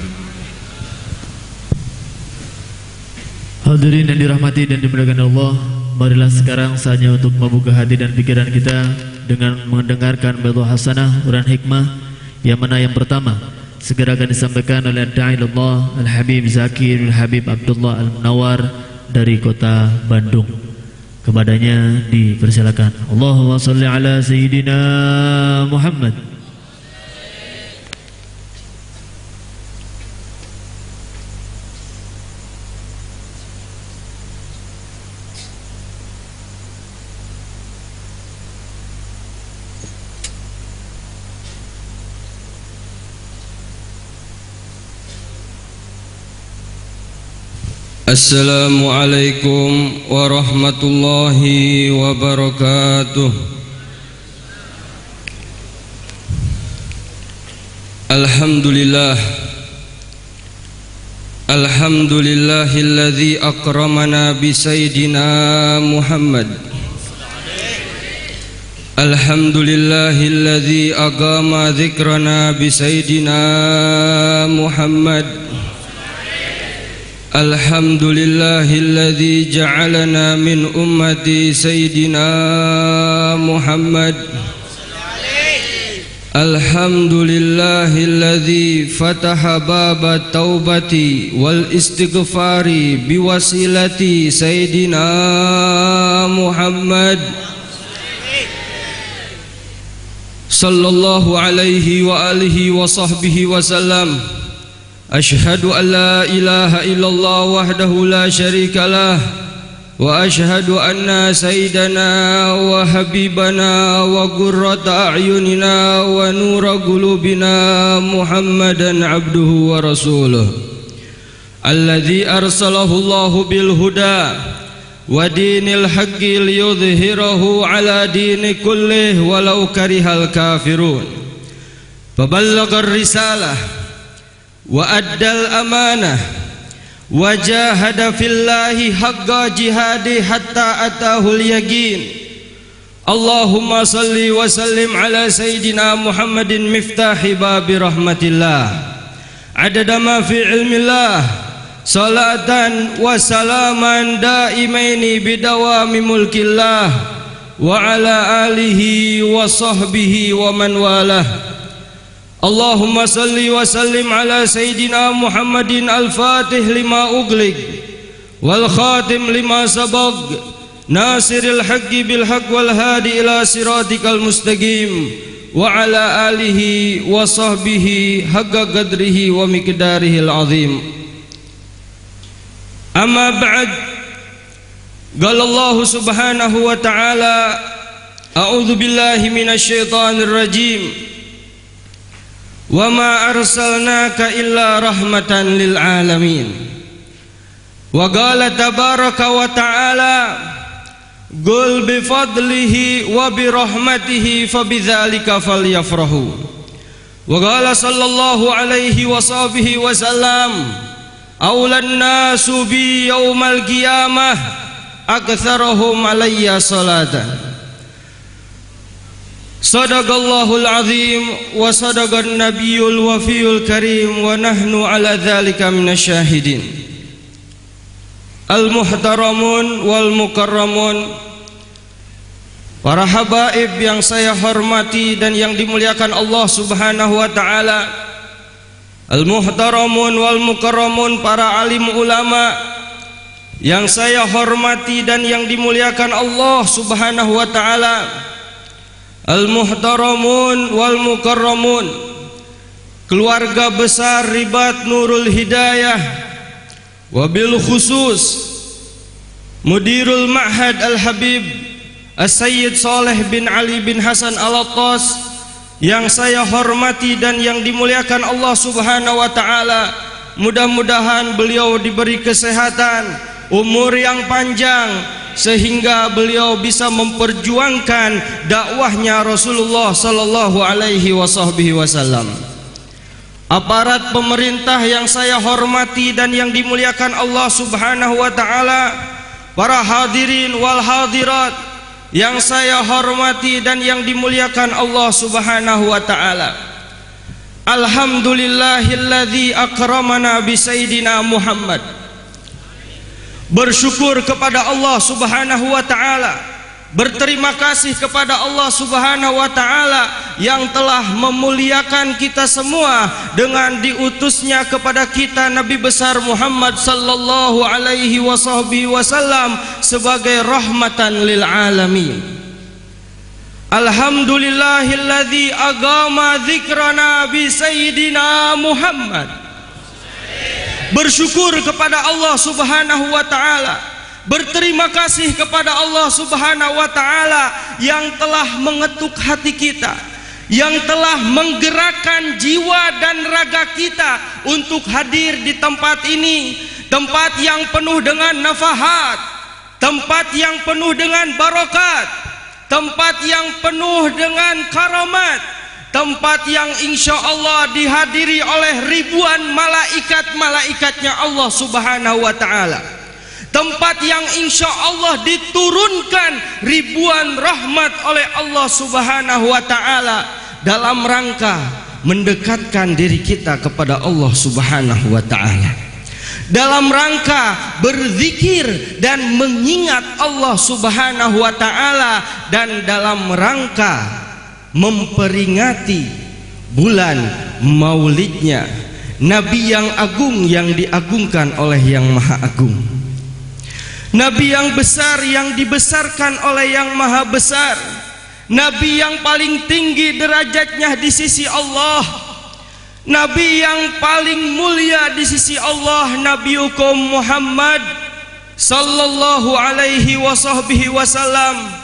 Hadirin yang dirahmati dan dimuliakan Allah, marilah sekarang saatnya untuk membuka hati dan pikiran kita dengan mendengarkan batu hasanah uraian hikmah yang mana yang pertama segera akan disampaikan oleh Da'ilullah Al-Habib Zakir Al-Habib Abdullah Al-Munawar dari kota Bandung. Kepadanya dipersilakan. Allahumma salli ala Sayyidina Muhammad. Assalamualaikum warahmatullahi wabarakatuh. Alhamdulillah, alhamdulillahilladzi akramana bi sayyidina Muhammad. Alhamdulillahilladzi aqama dzikrana bi sayyidina Muhammad. Alhamdulillahilladzi ja'alana min ummati sayyidina Muhammad. Alhamdulillahilladzi fataha baba taubati wal istighfari biwasilati sayyidina Muhammad sallallahu alaihi wa alihi wa sahbihi wa sallam. Ashhadu an la ilaha illallah wahdahu la syarika lah wa ashhadu anna sayyidana wa habibana wa qurrata a'yunina wa nura qulubina Muhammadan abduhu wa rasuluh alladzi arsalahu Allahu bil huda wa dinil haqqi liyudhhirahu ala dini kullih walau karihal kafirun. Faballaghar risalah wa addal amanah wa jahada fillahi haqqa jihadi hatta atahul yaqin. Allahumma salli wa sallim ala sayyidina Muhammadin miftahi babi rahmatillah adada ma fi ilmillah salatan wa salaman daimaini bidawami mulkillah wa ala alihi wa sahbihi wa man walah. Allahumma salli wa sallim ala sayyidina Muhammadin al-fatih lima ughliq wal khatim lima sabaq nasiril haqqi bil haqq wal hadi ila siratikal mustaqim wa ala alihi wa sahbihi haqqa qadrihi wa miqdarihil azim. Amma ba'd, qala Allah subhanahu wa ta'ala a'udzu billahi minasy syaithanir rajim. Wa ma arsalnaka illa rahmatan lil alamin. Wa qala tabaraka wa ta'ala qul bi fadlihi wa bi rahmatihi fabidzalika falyafrahu. Wa qala sallallahu alaihi wa sahbihi wa sallam aulan nasu bi yaumal qiyamah aktsarahum alayya salatan. Sadaqallahul azim wa sadaqan nabiyul wafiyul karim wa nahnu ala dzalika minasyahidin. Al muhtaramun wal mukarramun, para habaib yang saya hormati dan yang dimuliakan Allah subhanahu wa ta'ala. Al muhtaramun wal mukarramun, para alim ulama yang saya hormati dan yang dimuliakan Allah subhanahu wa ta'ala. Al-muhtaramun wal mukarramun, keluarga besar Ribat Nurul Hidayah, wabil khusus Mudirul Ma'had Al-Habib As-Sayyid Saleh bin Ali bin Hasan Al-Attas yang saya hormati dan yang dimuliakan Allah Subhanahu wa taala. Mudah-mudahan beliau diberi kesehatan, umur yang panjang, sehingga beliau bisa memperjuangkan dakwahnya Rasulullah sallallahu alaihi wasallam. Aparat pemerintah yang saya hormati dan yang dimuliakan Allah Subhanahu wa taala, para hadirin wal hadirat yang saya hormati dan yang dimuliakan Allah Subhanahu wa taala. Alhamdulillahilladzi akramana bi sayyidina Muhammad. Bersyukur kepada Allah Subhanahu wa taala, berterima kasih kepada Allah Subhanahu wa taala yang telah memuliakan kita semua dengan diutusnya kepada kita Nabi besar Muhammad sallallahu alaihi wasallam sebagai rahmatan lil alamin. Alhamdulillahilladzi agama dzikrana bi sayyidina Muhammad. Bersyukur kepada Allah Subhanahu wa taala, berterima kasih kepada Allah Subhanahu wa taala yang telah mengetuk hati kita, yang telah menggerakkan jiwa dan raga kita untuk hadir di tempat ini, tempat yang penuh dengan nafahat, tempat yang penuh dengan barokat, tempat yang penuh dengan karamat, tempat yang insya Allah dihadiri oleh ribuan malaikat-malaikatnya Allah Subhanahu wa ta'ala, tempat yang insya Allah diturunkan ribuan rahmat oleh Allah Subhanahu wa ta'ala dalam rangka mendekatkan diri kita kepada Allah Subhanahu wa ta'ala, dalam rangka berzikir dan mengingat Allah Subhanahu wa ta'ala, dan dalam rangka memperingati bulan maulidnya Nabi yang agung yang diagungkan oleh yang maha agung, Nabi yang besar yang dibesarkan oleh yang maha besar, Nabi yang paling tinggi derajatnya di sisi Allah, Nabi yang paling mulia di sisi Allah, Nabiukum Muhammad sallallahu alaihi wasallam,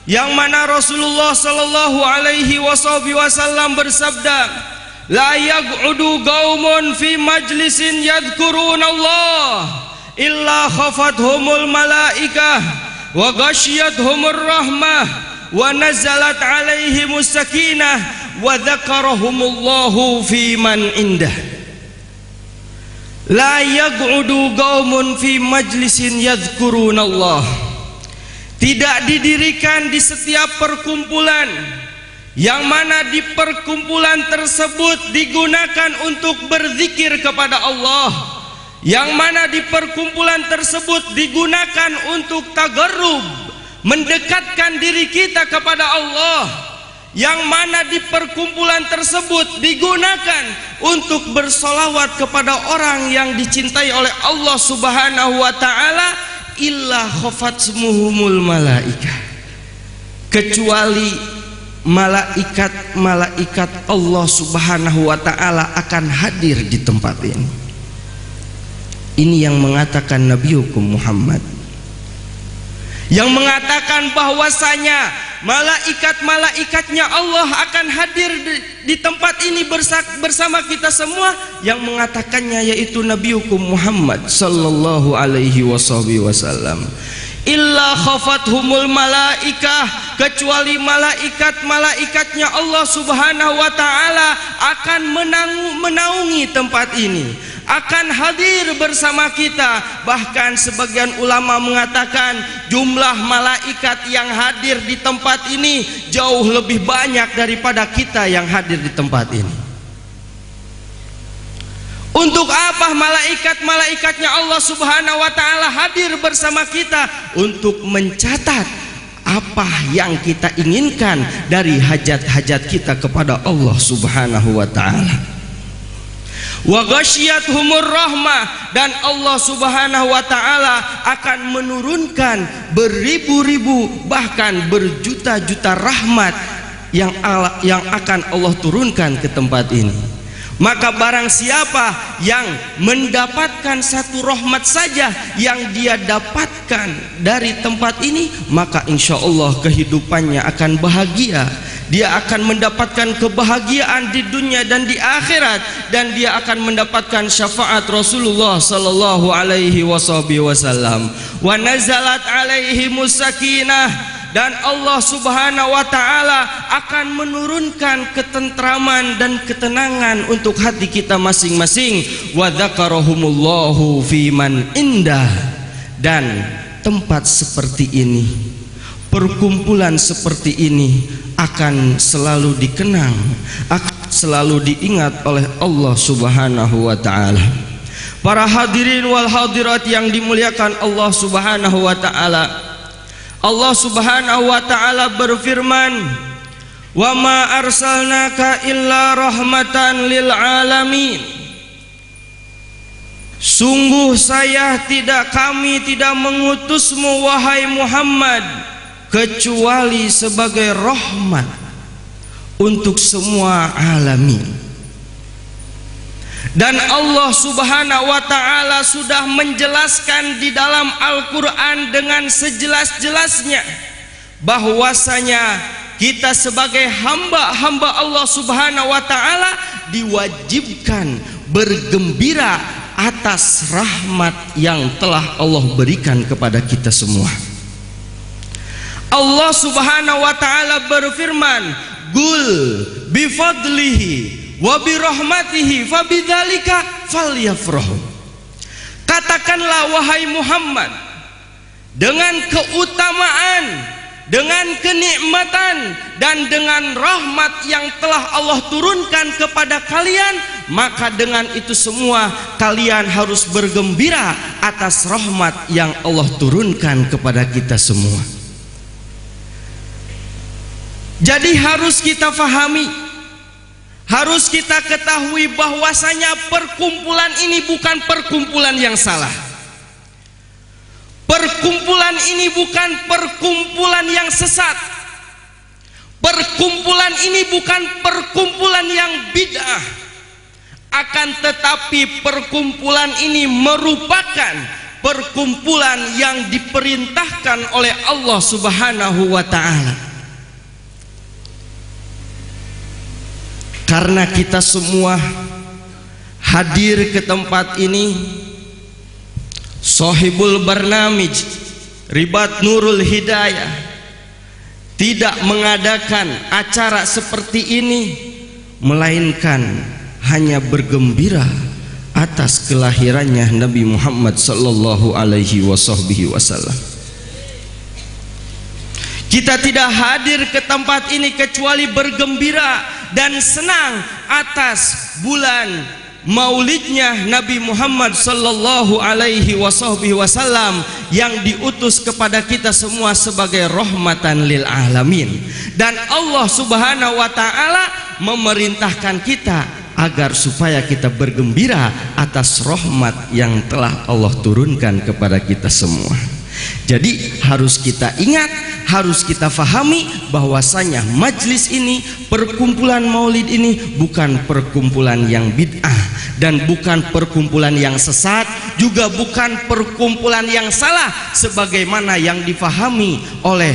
yang mana Rasulullah sallallahu alaihi wasallam bersabda, la yaq'udu qaumun fi majlisin yadhkurunallah illa khafathumul malaikah wa ghashiyatuhumur rahmah wa nazalat alaihimus sakinah wa dzakarahumullahu fi man indah. La yaq'udu qaumun fi majlisin yadhkurunallah. Tidak didirikan di setiap perkumpulan yang mana di perkumpulan tersebut digunakan untuk berzikir kepada Allah, yang mana di perkumpulan tersebut digunakan untuk tagarrub, mendekatkan diri kita kepada Allah, yang mana di perkumpulan tersebut digunakan untuk bersolawat kepada orang yang dicintai oleh Allah Subhanahu wa ta'ala, illa khafatsmuhumul malaikah, kecuali malaikat-malaikat Allah Subhanahu wa ta'ala akan hadir di tempat ini. Ini yang mengatakan Nabiukum Muhammad, yang mengatakan bahwasanya malaikat-malaikatnya Allah akan hadir di tempat ini bersama kita semua. Yang mengatakannya yaitu Nabiukum Muhammad sallallahu alaihi wasallam. Illa khafathumul malaikah, kecuali malaikat-malaikatnya Allah Subhanahu wa ta'ala akan menaungi tempat ini, akan hadir bersama kita. Bahkan sebagian ulama mengatakan jumlah malaikat yang hadir di tempat ini jauh lebih banyak daripada kita yang hadir di tempat ini. Untuk apa malaikat-malaikatnya Allah Subhanahu wa ta'ala hadir bersama kita? Untuk mencatat apa yang kita inginkan dari hajat-hajat kita kepada Allah Subhanahu wa ta'ala. Wa ghasyiyatuhumur rahmah, dan Allah Subhanahu wa ta'ala akan menurunkan beribu-ribu bahkan berjuta-juta rahmat yang akan Allah turunkan ke tempat ini. Maka barang siapa yang mendapatkan satu rahmat saja yang dia dapatkan dari tempat ini, maka insya Allah kehidupannya akan bahagia. Dia akan mendapatkan kebahagiaan di dunia dan di akhirat, dan dia akan mendapatkan syafaat Rasulullah sallallahu alaihi wasallam. Wa nazalat alaihi musakinah, dan Allah subhanahu wa ta'ala akan menurunkan ketentraman dan ketenangan untuk hati kita masing-masing. Wa dzakarahumullahu fiman indah, dan tempat seperti ini, perkumpulan seperti ini akan selalu dikenang, akan selalu diingat oleh Allah subhanahu wa ta'ala. Para hadirin wal hadirat yang dimuliakan Allah subhanahu wa ta'ala, Allah subhanahu wa ta'ala berfirman, wa ma arsalnaka illa rahmatan lil alamin. Sungguh kami tidak mengutusmu wahai Muhammad kecuali sebagai rahmat untuk semua alamin. Dan Allah subhanahu wa ta'ala sudah menjelaskan di dalam Al-Quran dengan sejelas-jelasnya bahwasanya kita sebagai hamba-hamba Allah subhanahu wa ta'ala diwajibkan bergembira atas rahmat yang telah Allah berikan kepada kita semua. Allah subhanahu wa ta'ala berfirman, Qul bifadlihi wa birahmatihi fabidzalika falyafrahu. Katakanlah wahai Muhammad, dengan keutamaan, dengan kenikmatan, dan dengan rahmat yang telah Allah turunkan kepada kalian, maka dengan itu semua kalian harus bergembira atas rahmat yang Allah turunkan kepada kita semua. Jadi harus kita fahami, harus kita ketahui bahwasanya perkumpulan ini bukan perkumpulan yang salah. Perkumpulan ini bukan perkumpulan yang sesat. Perkumpulan ini bukan perkumpulan yang bid'ah. Akan tetapi perkumpulan ini merupakan perkumpulan yang diperintahkan oleh Allah Subhanahu wa ta'ala. Karena kita semua hadir ke tempat ini, Sohibul Barnamij Ribat Nurul Hidayah tidak mengadakan acara seperti ini, melainkan hanya bergembira atas kelahirannya Nabi Muhammad sallallahu alaihi wasallam. Kita tidak hadir ke tempat ini kecuali bergembira dan senang atas bulan maulidnya Nabi Muhammad sallallahu alaihi wasallam yang diutus kepada kita semua sebagai rahmatan lil alamin. Dan Allah subhanahu wa ta'ala memerintahkan kita agar supaya kita bergembira atas rahmat yang telah Allah turunkan kepada kita semua. Jadi harus kita ingat, harus kita fahami bahwasanya majlis ini, perkumpulan maulid ini bukan perkumpulan yang bid'ah dan bukan perkumpulan yang sesat, juga bukan perkumpulan yang salah sebagaimana yang difahami oleh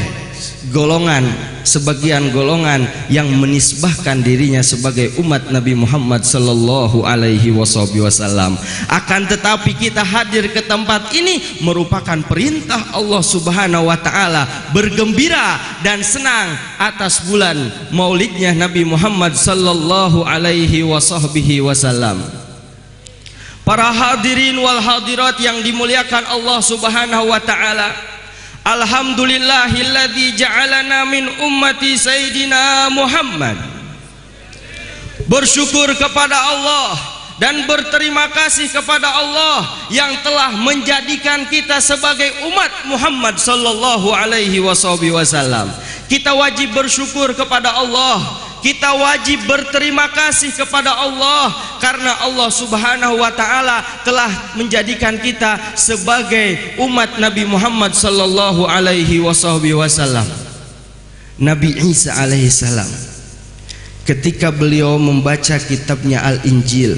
sebagian golongan yang menisbahkan dirinya sebagai umat Nabi Muhammad sallallahu alaihi wasallam. Akan tetapi kita hadir ke tempat ini merupakan perintah Allah Subhanahu wa ta'ala, bergembira dan senang atas bulan maulidnya Nabi Muhammad sallallahu alaihi wasallam. Para hadirin wal hadirat yang dimuliakan Allah Subhanahu wa ta'ala, alhamdulillahilladzi ja'alana min ummati Sayyidina Muhammad. Bersyukur kepada Allah dan berterima kasih kepada Allah yang telah menjadikan kita sebagai umat Muhammad sallallahu alaihi wasallam. Kita wajib bersyukur kepada Allah, kita wajib berterima kasih kepada Allah karena Allah Subhanahu wa ta'ala telah menjadikan kita sebagai umat Nabi Muhammad sallallahu alaihi wasallam. Nabi Isa alaihissalam ketika beliau membaca kitabnya Al-Injil,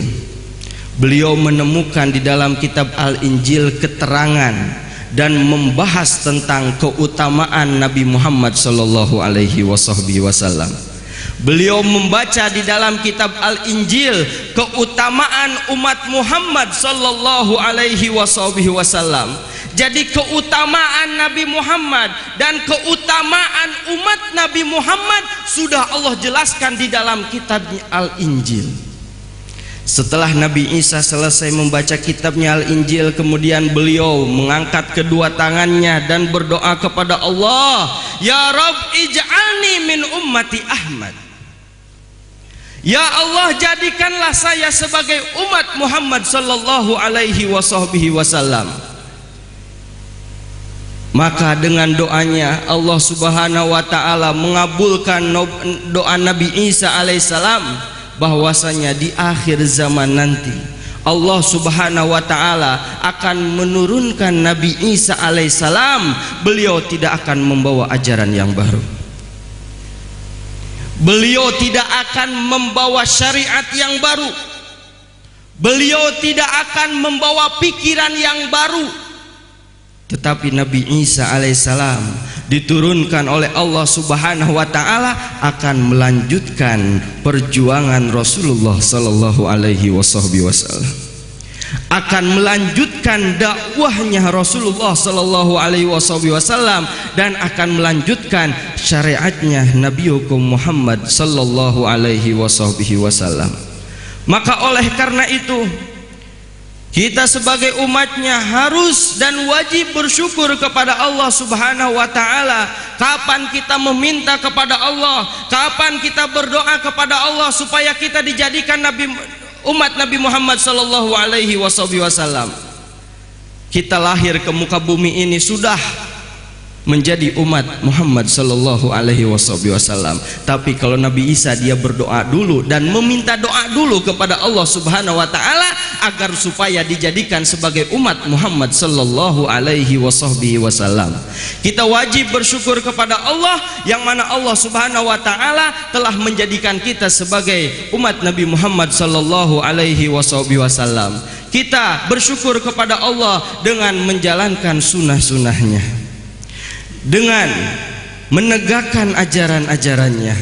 beliau menemukan di dalam kitab Al-Injil keterangan dan membahas tentang keutamaan Nabi Muhammad sallallahu alaihi wasallam. Beliau membaca di dalam kitab Al-Injil keutamaan umat Muhammad sallallahu alaihi wasallam. Jadi keutamaan Nabi Muhammad dan keutamaan umat Nabi Muhammad sudah Allah jelaskan di dalam kitab Al-Injil. Setelah Nabi Isa selesai membaca kitabnya Al-Injil, kemudian beliau mengangkat kedua tangannya dan berdoa kepada Allah, "Ya Rabb, ij'alni min ummati Ahmad." Ya Allah, jadikanlah saya sebagai umat Muhammad sallallahu alaihi wasallam. Maka dengan doanya Allah Subhanahu wa taala mengabulkan doa Nabi Isa alaihissalam, bahwasanya di akhir zaman nanti Allah Subhanahu wa taala akan menurunkan Nabi Isa alaihissalam. Beliau tidak akan membawa ajaran yang baru. Beliau tidak akan membawa syariat yang baru. Beliau tidak akan membawa pikiran yang baru. Tetapi Nabi Isa alaihissalam diturunkan oleh Allah Subhanahu wa taala akan melanjutkan perjuangan Rasulullah sallallahu alaihi wasallam, akan melanjutkan dakwahnya Rasulullah sallallahu alaihi wasallam, dan akan melanjutkan syariatnya Nabi Muhammad sallallahu alaihi wasallam. Maka oleh karena itu kita sebagai umatnya harus dan wajib bersyukur kepada Allah Subhanahu wa taala. Kapan kita meminta kepada Allah, kapan kita berdoa kepada Allah supaya kita dijadikan umat Nabi Muhammad sallallahu alaihi wasallam. Kita lahir ke muka bumi ini sudah menjadi umat Muhammad sallallahu alaihi wasallam. Tapi kalau Nabi Isa dia berdoa dulu dan meminta doa dulu kepada Allah Subhanahu wa taala agar supaya dijadikan sebagai umat Muhammad sallallahu alaihi wasallam. Kita wajib bersyukur kepada Allah yang mana Allah Subhanahu wa taala telah menjadikan kita sebagai umat Nabi Muhammad sallallahu alaihi wasallam. Kita bersyukur kepada Allah dengan menjalankan sunnah-sunnahnya, dengan menegakkan ajaran-ajarannya,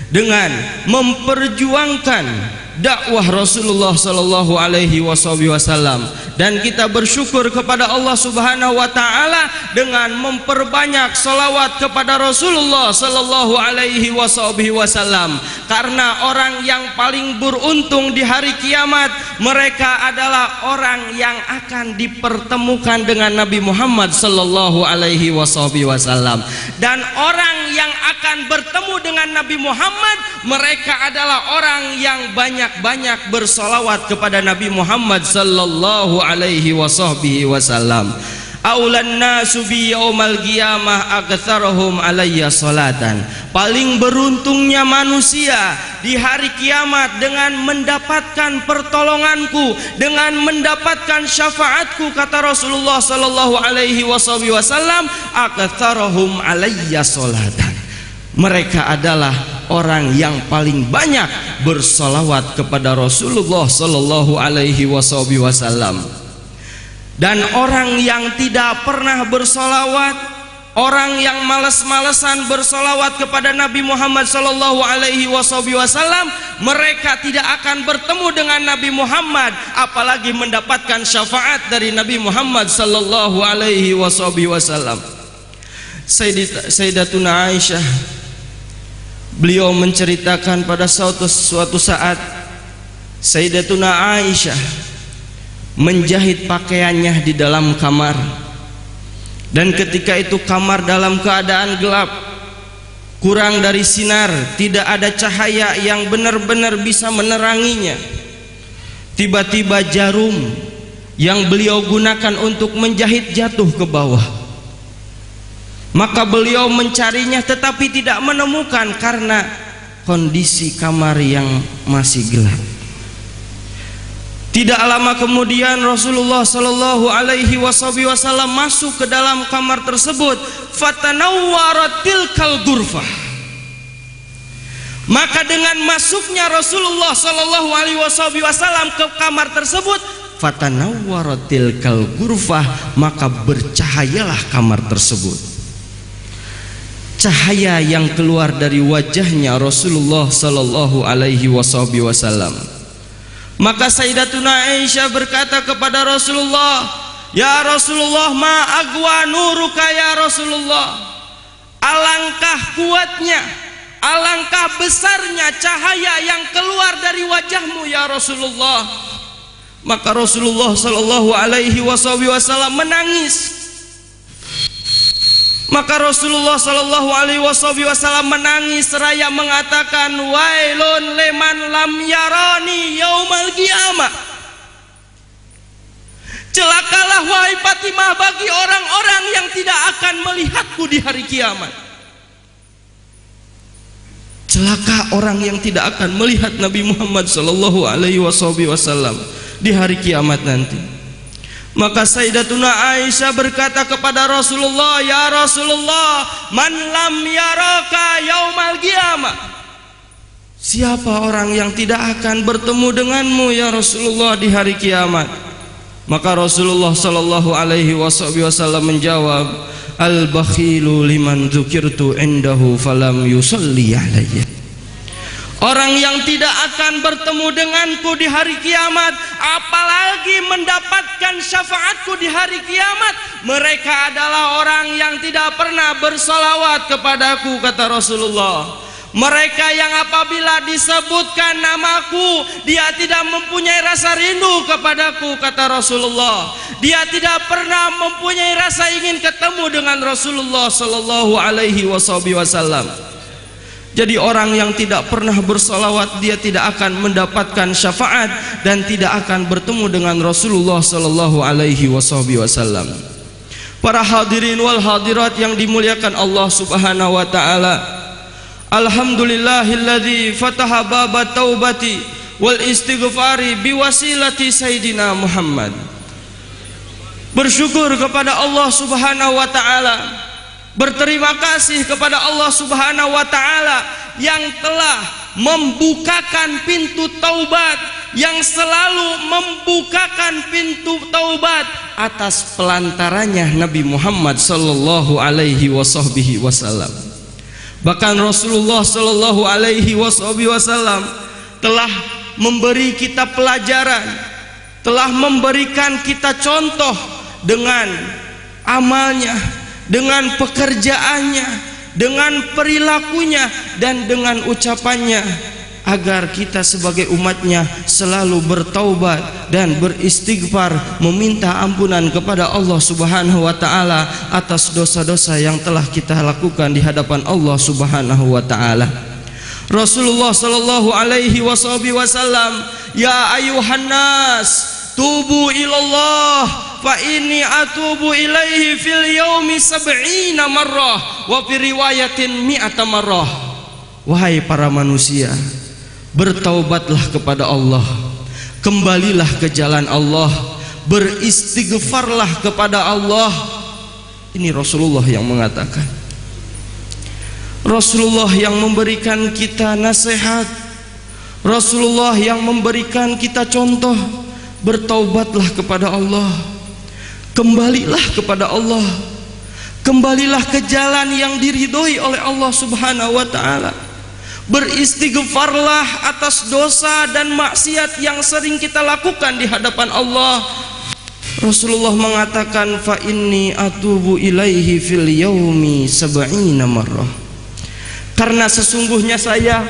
dengan memperjuangkan dakwah Rasulullah sallallahu alaihi wasallam, dan kita bersyukur kepada Allah Subhanahu wa taala dengan memperbanyak salawat kepada Rasulullah sallallahu alaihi wasallam, karena orang yang paling beruntung di hari kiamat mereka adalah orang yang akan dipertemukan dengan Nabi Muhammad sallallahu alaihi wasallam, dan orang yang akan bertemu dengan Nabi Muhammad mereka adalah orang yang banyak bersolawat kepada Nabi Muhammad sallallahu alaihi wasallam. Aulan nasu bi yaumal qiyamah aktsaruhum alayya salatan. Paling beruntungnya manusia di hari kiamat dengan mendapatkan pertolonganku, dengan mendapatkan syafaatku, kata Rasulullah sallallahu alaihi wasallam, aktsaruhum alayya salatan. Mereka adalah orang yang paling banyak bersolawat kepada Rasulullah sallallahu alaihi wasallam. Dan orang yang tidak pernah bersolawat, orang yang malas-malesan bersolawat kepada Nabi Muhammad sallallahu alaihi wasallam, mereka tidak akan bertemu dengan Nabi Muhammad, apalagi mendapatkan syafaat dari Nabi Muhammad sallallahu alaihi wasallam. Sayyidatuna Aisyah, beliau menceritakan pada suatu saat Sayyidatuna Aisyah menjahit pakaiannya di dalam kamar, dan ketika itu kamar dalam keadaan gelap, kurang dari sinar, tidak ada cahaya yang benar-benar bisa meneranginya. Tiba-tiba jarum yang beliau gunakan untuk menjahit jatuh ke bawah. Maka beliau mencarinya tetapi tidak menemukan karena kondisi kamar yang masih gelap. Tidak lama kemudian Rasulullah sallallahu alaihi wasallam masuk ke dalam kamar tersebut. Fatanawwaratil ghurfah. Maka dengan masuknya Rasulullah sallallahu alaihi wasallam ke kamar tersebut, fatanawwaratil kal ghurfah, maka bercahayalah kamar tersebut. Cahaya yang keluar dari wajahnya Rasulullah sallallahu alaihi wasallam. Maka Sayyidatuna Aisyah berkata kepada Rasulullah, "Ya Rasulullah, ma agwa nuruka ya Rasulullah." Alangkah kuatnya, alangkah besarnya cahaya yang keluar dari wajahmu ya Rasulullah. Maka Rasulullah sallallahu alaihi wasallam menangis. Maka Rasulullah sallallahu alaihi wasallam menangis seraya mengatakan, "Wailun liman lam yarani yaumal qiyamah." Celakalah wahai Fatimah bagi orang-orang yang tidak akan melihatku di hari kiamat. Celaka orang yang tidak akan melihat Nabi Muhammad sallallahu alaihi wasallam di hari kiamat nanti. Maka Sayyidatuna Aisyah berkata kepada Rasulullah, "Ya Rasulullah, man lam yaraka yaumal qiyamah." Siapa orang yang tidak akan bertemu denganmu ya Rasulullah di hari kiamat? Maka Rasulullah sallallahu alaihi wasallam menjawab, "Al-bakhilu liman dzukirtu indahu falam yusalli alayya." Orang yang tidak akan bertemu denganku di hari kiamat, apalagi mendapatkan syafaatku di hari kiamat, mereka adalah orang yang tidak pernah bersalawat kepadaku, kata Rasulullah. Mereka yang apabila disebutkan namaku, dia tidak mempunyai rasa rindu kepadaku, kata Rasulullah. Dia tidak pernah mempunyai rasa ingin ketemu dengan Rasulullah sallallahu alaihi wasallam. Jadi orang yang tidak pernah bersalawat, dia tidak akan mendapatkan syafaat dan tidak akan bertemu dengan Rasulullah sallallahu alaihi wasallam. Para hadirin wal hadirat yang dimuliakan Allah Subhanahu wa taala, alhamdulillahilladzi fataha baba taubati wal istighfari biwasilati Sayyidina Muhammad. Bersyukur kepada Allah Subhanahu wa taala, berterima kasih kepada Allah Subhanahu wa taala yang telah membukakan pintu taubat, yang selalu membukakan pintu taubat atas pelantarannya Nabi Muhammad sallallahu alaihi wasallam. Bahkan Rasulullah sallallahu alaihi wasallam telah memberi kita pelajaran, telah memberikan kita contoh dengan amalnya, dengan pekerjaannya, dengan perilakunya, dan dengan ucapannya, agar kita sebagai umatnya selalu bertaubat dan beristighfar, meminta ampunan kepada Allah Subhanahu wa taala atas dosa-dosa yang telah kita lakukan di hadapan Allah Subhanahu wa taala. Rasulullah sallallahu alaihi wasallam, "Ya ayuhan nas, tubu ilallah fa inni atubu ilaihi fil yaumi sab'ina marrah wa fi riwayatin mi'ata marrah." Wahai para manusia, bertaubatlah kepada Allah, kembalilah ke jalan Allah, beristighfarlah kepada Allah. Ini Rasulullah yang mengatakan, Rasulullah yang memberikan kita nasihat, Rasulullah yang memberikan kita contoh. Bertaubatlah kepada Allah, kembalilah kepada Allah, kembalilah ke jalan yang diridhoi oleh Allah Subhanahu wa taala. Beristighfarlah atas dosa dan maksiat yang sering kita lakukan di hadapan Allah. Rasulullah mengatakan, "Fa inni atubu ilaihi fil yaumi sab'ina marrah." Karena sesungguhnya saya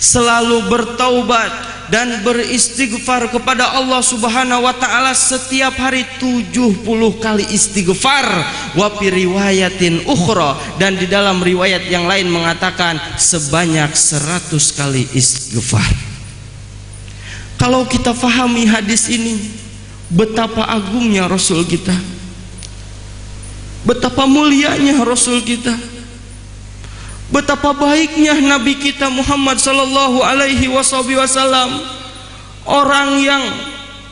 selalu bertaubat dan beristighfar kepada Allah Subhanahu wa taala setiap hari 70 kali istighfar, wa fi riwayatin ukhra, dan di dalam riwayat yang lain mengatakan sebanyak 100 kali istighfar. Kalau kita fahami hadis ini, betapa agungnya Rasul kita, betapa mulianya Rasul kita, betapa baiknya Nabi kita Muhammad sallallahu alaihi wasallam, orang yang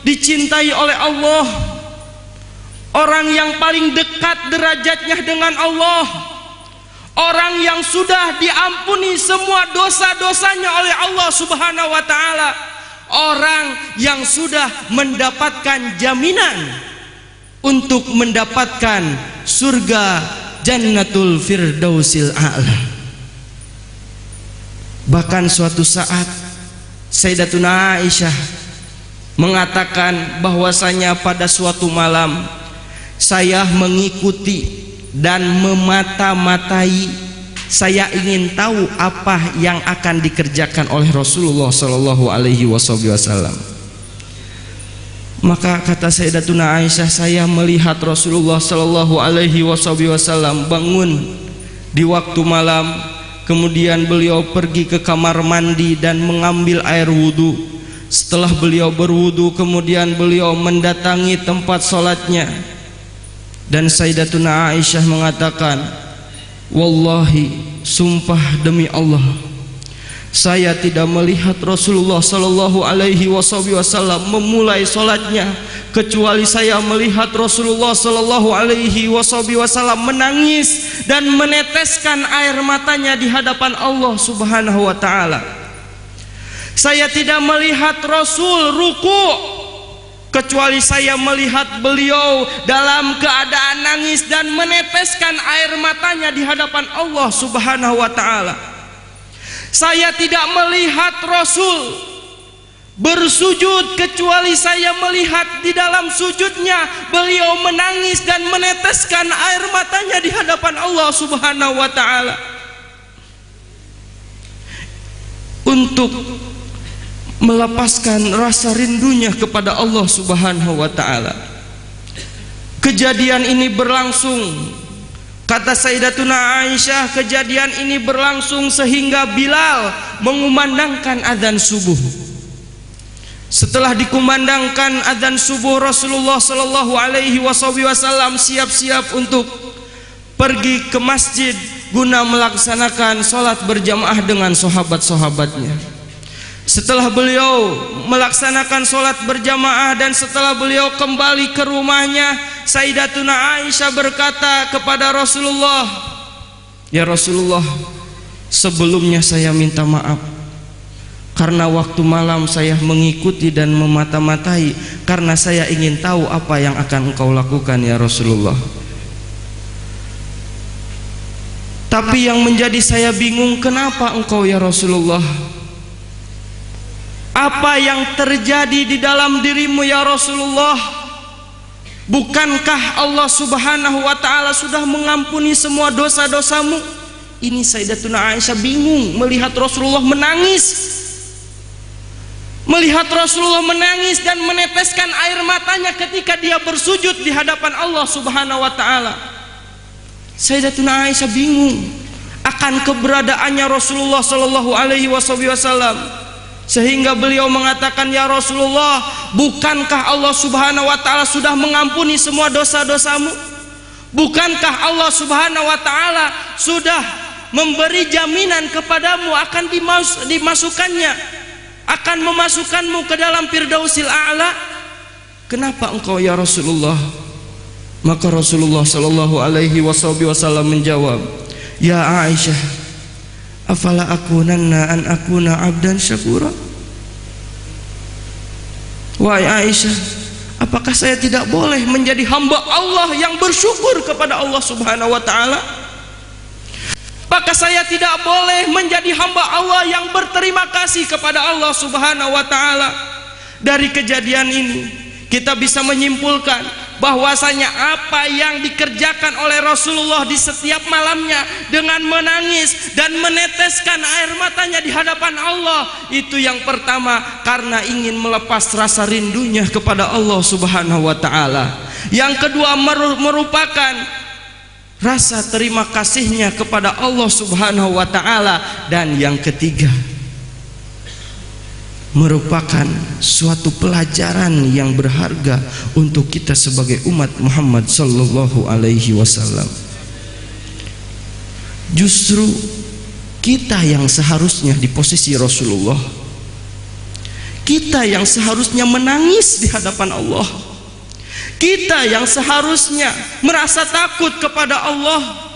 dicintai oleh Allah, orang yang paling dekat derajatnya dengan Allah, orang yang sudah diampuni semua dosa-dosanya oleh Allah Subhanahu wa taala, orang yang sudah mendapatkan jaminan untuk mendapatkan surga Jannatul Firdausil A'la. Bahkan suatu saat Sayyidatuna Aisyah mengatakan bahwasanya pada suatu malam saya mengikuti dan memata-matai, saya ingin tahu apa yang akan dikerjakan oleh Rasulullah sallallahu alaihi wasallam. Maka kata Sayyidatuna Aisyah, saya melihat Rasulullah sallallahu alaihi wasallam bangun di waktu malam, kemudian beliau pergi ke kamar mandi dan mengambil air wudhu. Setelah beliau berwudhu, kemudian beliau mendatangi tempat sholatnya. Dan Sayyidatuna Aisyah mengatakan, wallahi, sumpah demi Allah, saya tidak melihat Rasulullah sallallahu alaihi wasallam memulai sholatnya kecuali saya melihat Rasulullah sallallahu alaihi wasallam menangis dan meneteskan air matanya di hadapan Allah Subhanahu wa taala. Saya tidak melihat Rasul ruku kecuali saya melihat beliau dalam keadaan nangis dan meneteskan air matanya di hadapan Allah Subhanahu wa taala. Saya tidak melihat Rasul bersujud kecuali saya melihat di dalam sujudnya beliau menangis dan meneteskan air matanya di hadapan Allah Subhanahu wa taala. Untuk melepaskan rasa rindunya kepada Allah Subhanahu wa taala. Kejadian ini berlangsung, kata Sayyidatuna Aisyah, kejadian ini berlangsung sehingga Bilal mengumandangkan azan subuh. Setelah dikumandangkan azan subuh, Rasulullah sallallahu alaihi wasallam siap-siap untuk pergi ke masjid guna melaksanakan salat berjamaah dengan sahabat-sahabatnya. Setelah beliau melaksanakan sholat berjamaah dan setelah beliau kembali ke rumahnya, Sayyidatuna Aisyah berkata kepada Rasulullah, ya Rasulullah, sebelumnya saya minta maaf karena waktu malam saya mengikuti dan memata-matai, karena saya ingin tahu apa yang akan engkau lakukan ya Rasulullah. Tapi yang menjadi saya bingung, kenapa engkau ya Rasulullah? Apa yang terjadi di dalam dirimu ya Rasulullah? Bukankah Allah Subhanahu wa taala sudah mengampuni semua dosa-dosamu? Ini Sayyidatuna Aisyah bingung melihat Rasulullah menangis. Melihat Rasulullah menangis dan meneteskan air matanya ketika dia bersujud di hadapan Allah Subhanahu wa taala. Sayyidatuna Aisyah bingung akan keberadaannya Rasulullah sallallahu alaihi wasallam. Sehingga beliau mengatakan, ya Rasulullah, bukankah Allah Subhanahu wa taala sudah mengampuni semua dosa-dosamu? Bukankah Allah Subhanahu wa taala sudah memberi jaminan kepadamu akan dimasukkannya, akan memasukkanmu ke dalam Firdausil A'la? Kenapa engkau ya Rasulullah? Maka Rasulullah sallallahu alaihi wasallam menjawab, ya Aisyah, afala akunanna an akuna abdan syakura. Wahai Aisyah, apakah saya tidak boleh menjadi hamba Allah yang bersyukur kepada Allah Subhanahu wa taala? Apakah saya tidak boleh menjadi hamba Allah yang berterima kasih kepada Allah Subhanahu wa taala? Dari kejadian ini kita bisa menyimpulkan bahwasanya apa yang dikerjakan oleh Rasulullah di setiap malamnya dengan menangis dan meneteskan air matanya di hadapan Allah, itu yang pertama karena ingin melepas rasa rindunya kepada Allah Subhanahu wa taala. Yang kedua merupakan rasa terima kasihnya kepada Allah Subhanahu wa taala, dan yang ketiga merupakan suatu pelajaran yang berharga untuk kita sebagai umat Muhammad sallallahu alaihi wasallam. Justru kita yang seharusnya di posisi Rasulullah, kita yang seharusnya menangis di hadapan Allah, kita yang seharusnya merasa takut kepada Allah,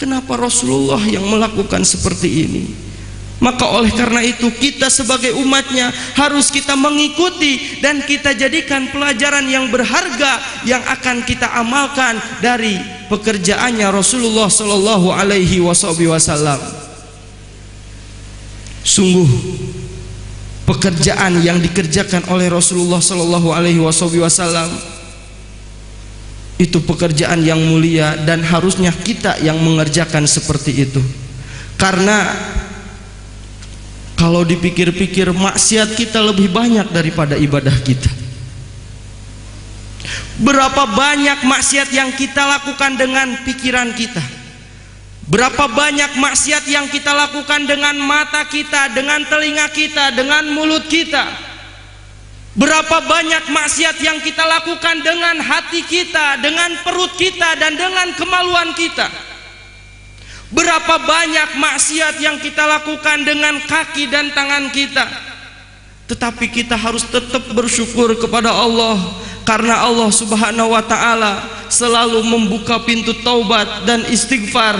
Kenapa Rasulullah yang melakukan seperti ini? Maka oleh karena itu kita sebagai umatnya harus kita mengikuti dan kita jadikan pelajaran yang berharga yang akan kita amalkan dari pekerjaannya Rasulullah Shallallahu Alaihi Wasallam. Sungguh pekerjaan yang dikerjakan oleh Rasulullah Shallallahu Alaihi Wasallam itu pekerjaan yang mulia dan harusnya kita yang mengerjakan seperti itu. Karena kalau dipikir-pikir maksiat kita lebih banyak daripada ibadah kita. Berapa banyak maksiat yang kita lakukan dengan pikiran kita? Berapa banyak maksiat yang kita lakukan dengan mata kita, dengan telinga kita, dengan mulut kita? Berapa banyak maksiat yang kita lakukan dengan hati kita, dengan perut kita, dan dengan kemaluan kita? Berapa banyak maksiat yang kita lakukan dengan kaki dan tangan kita? Tetapi kita harus tetap bersyukur kepada Allah, karena Allah Subhanahu wa Ta'ala selalu membuka pintu taubat dan istighfar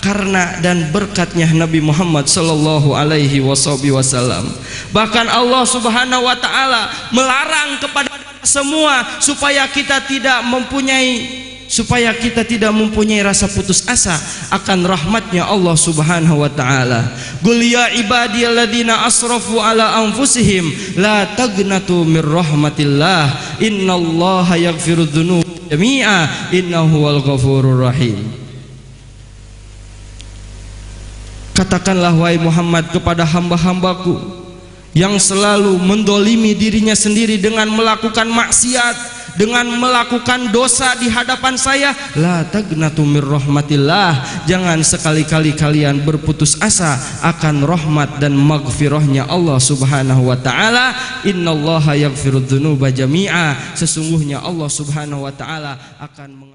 karena dan berkatnya Nabi Muhammad sallallahu alaihi wasallam. Bahkan Allah Subhanahu wa Ta'ala melarang kepada semua supaya kita tidak mempunyai rasa putus asa akan rahmatnya Allah Subhanahu wa Ta'ala. Qul ya ibadiyalladzina asrafu ala anfusihim la taghnatu mir rahmatillah innallaha yaghfirudz dzunuba jami'a innahu huwal ghafurur rahim. Katakanlah wahai Muhammad kepada hamba-hambaku yang selalu mendolimi dirinya sendiri dengan melakukan maksiat, dengan melakukan dosa di hadapan saya, la taghnatu mir rahmatillah, jangan sekali-kali kalian berputus asa akan rahmat dan maghfirahnya Allah Subhanahu wa Ta'ala. Innallaha yaghfirudz dzunuba jami'a, sesungguhnya Allah Subhanahu wa Ta'ala akan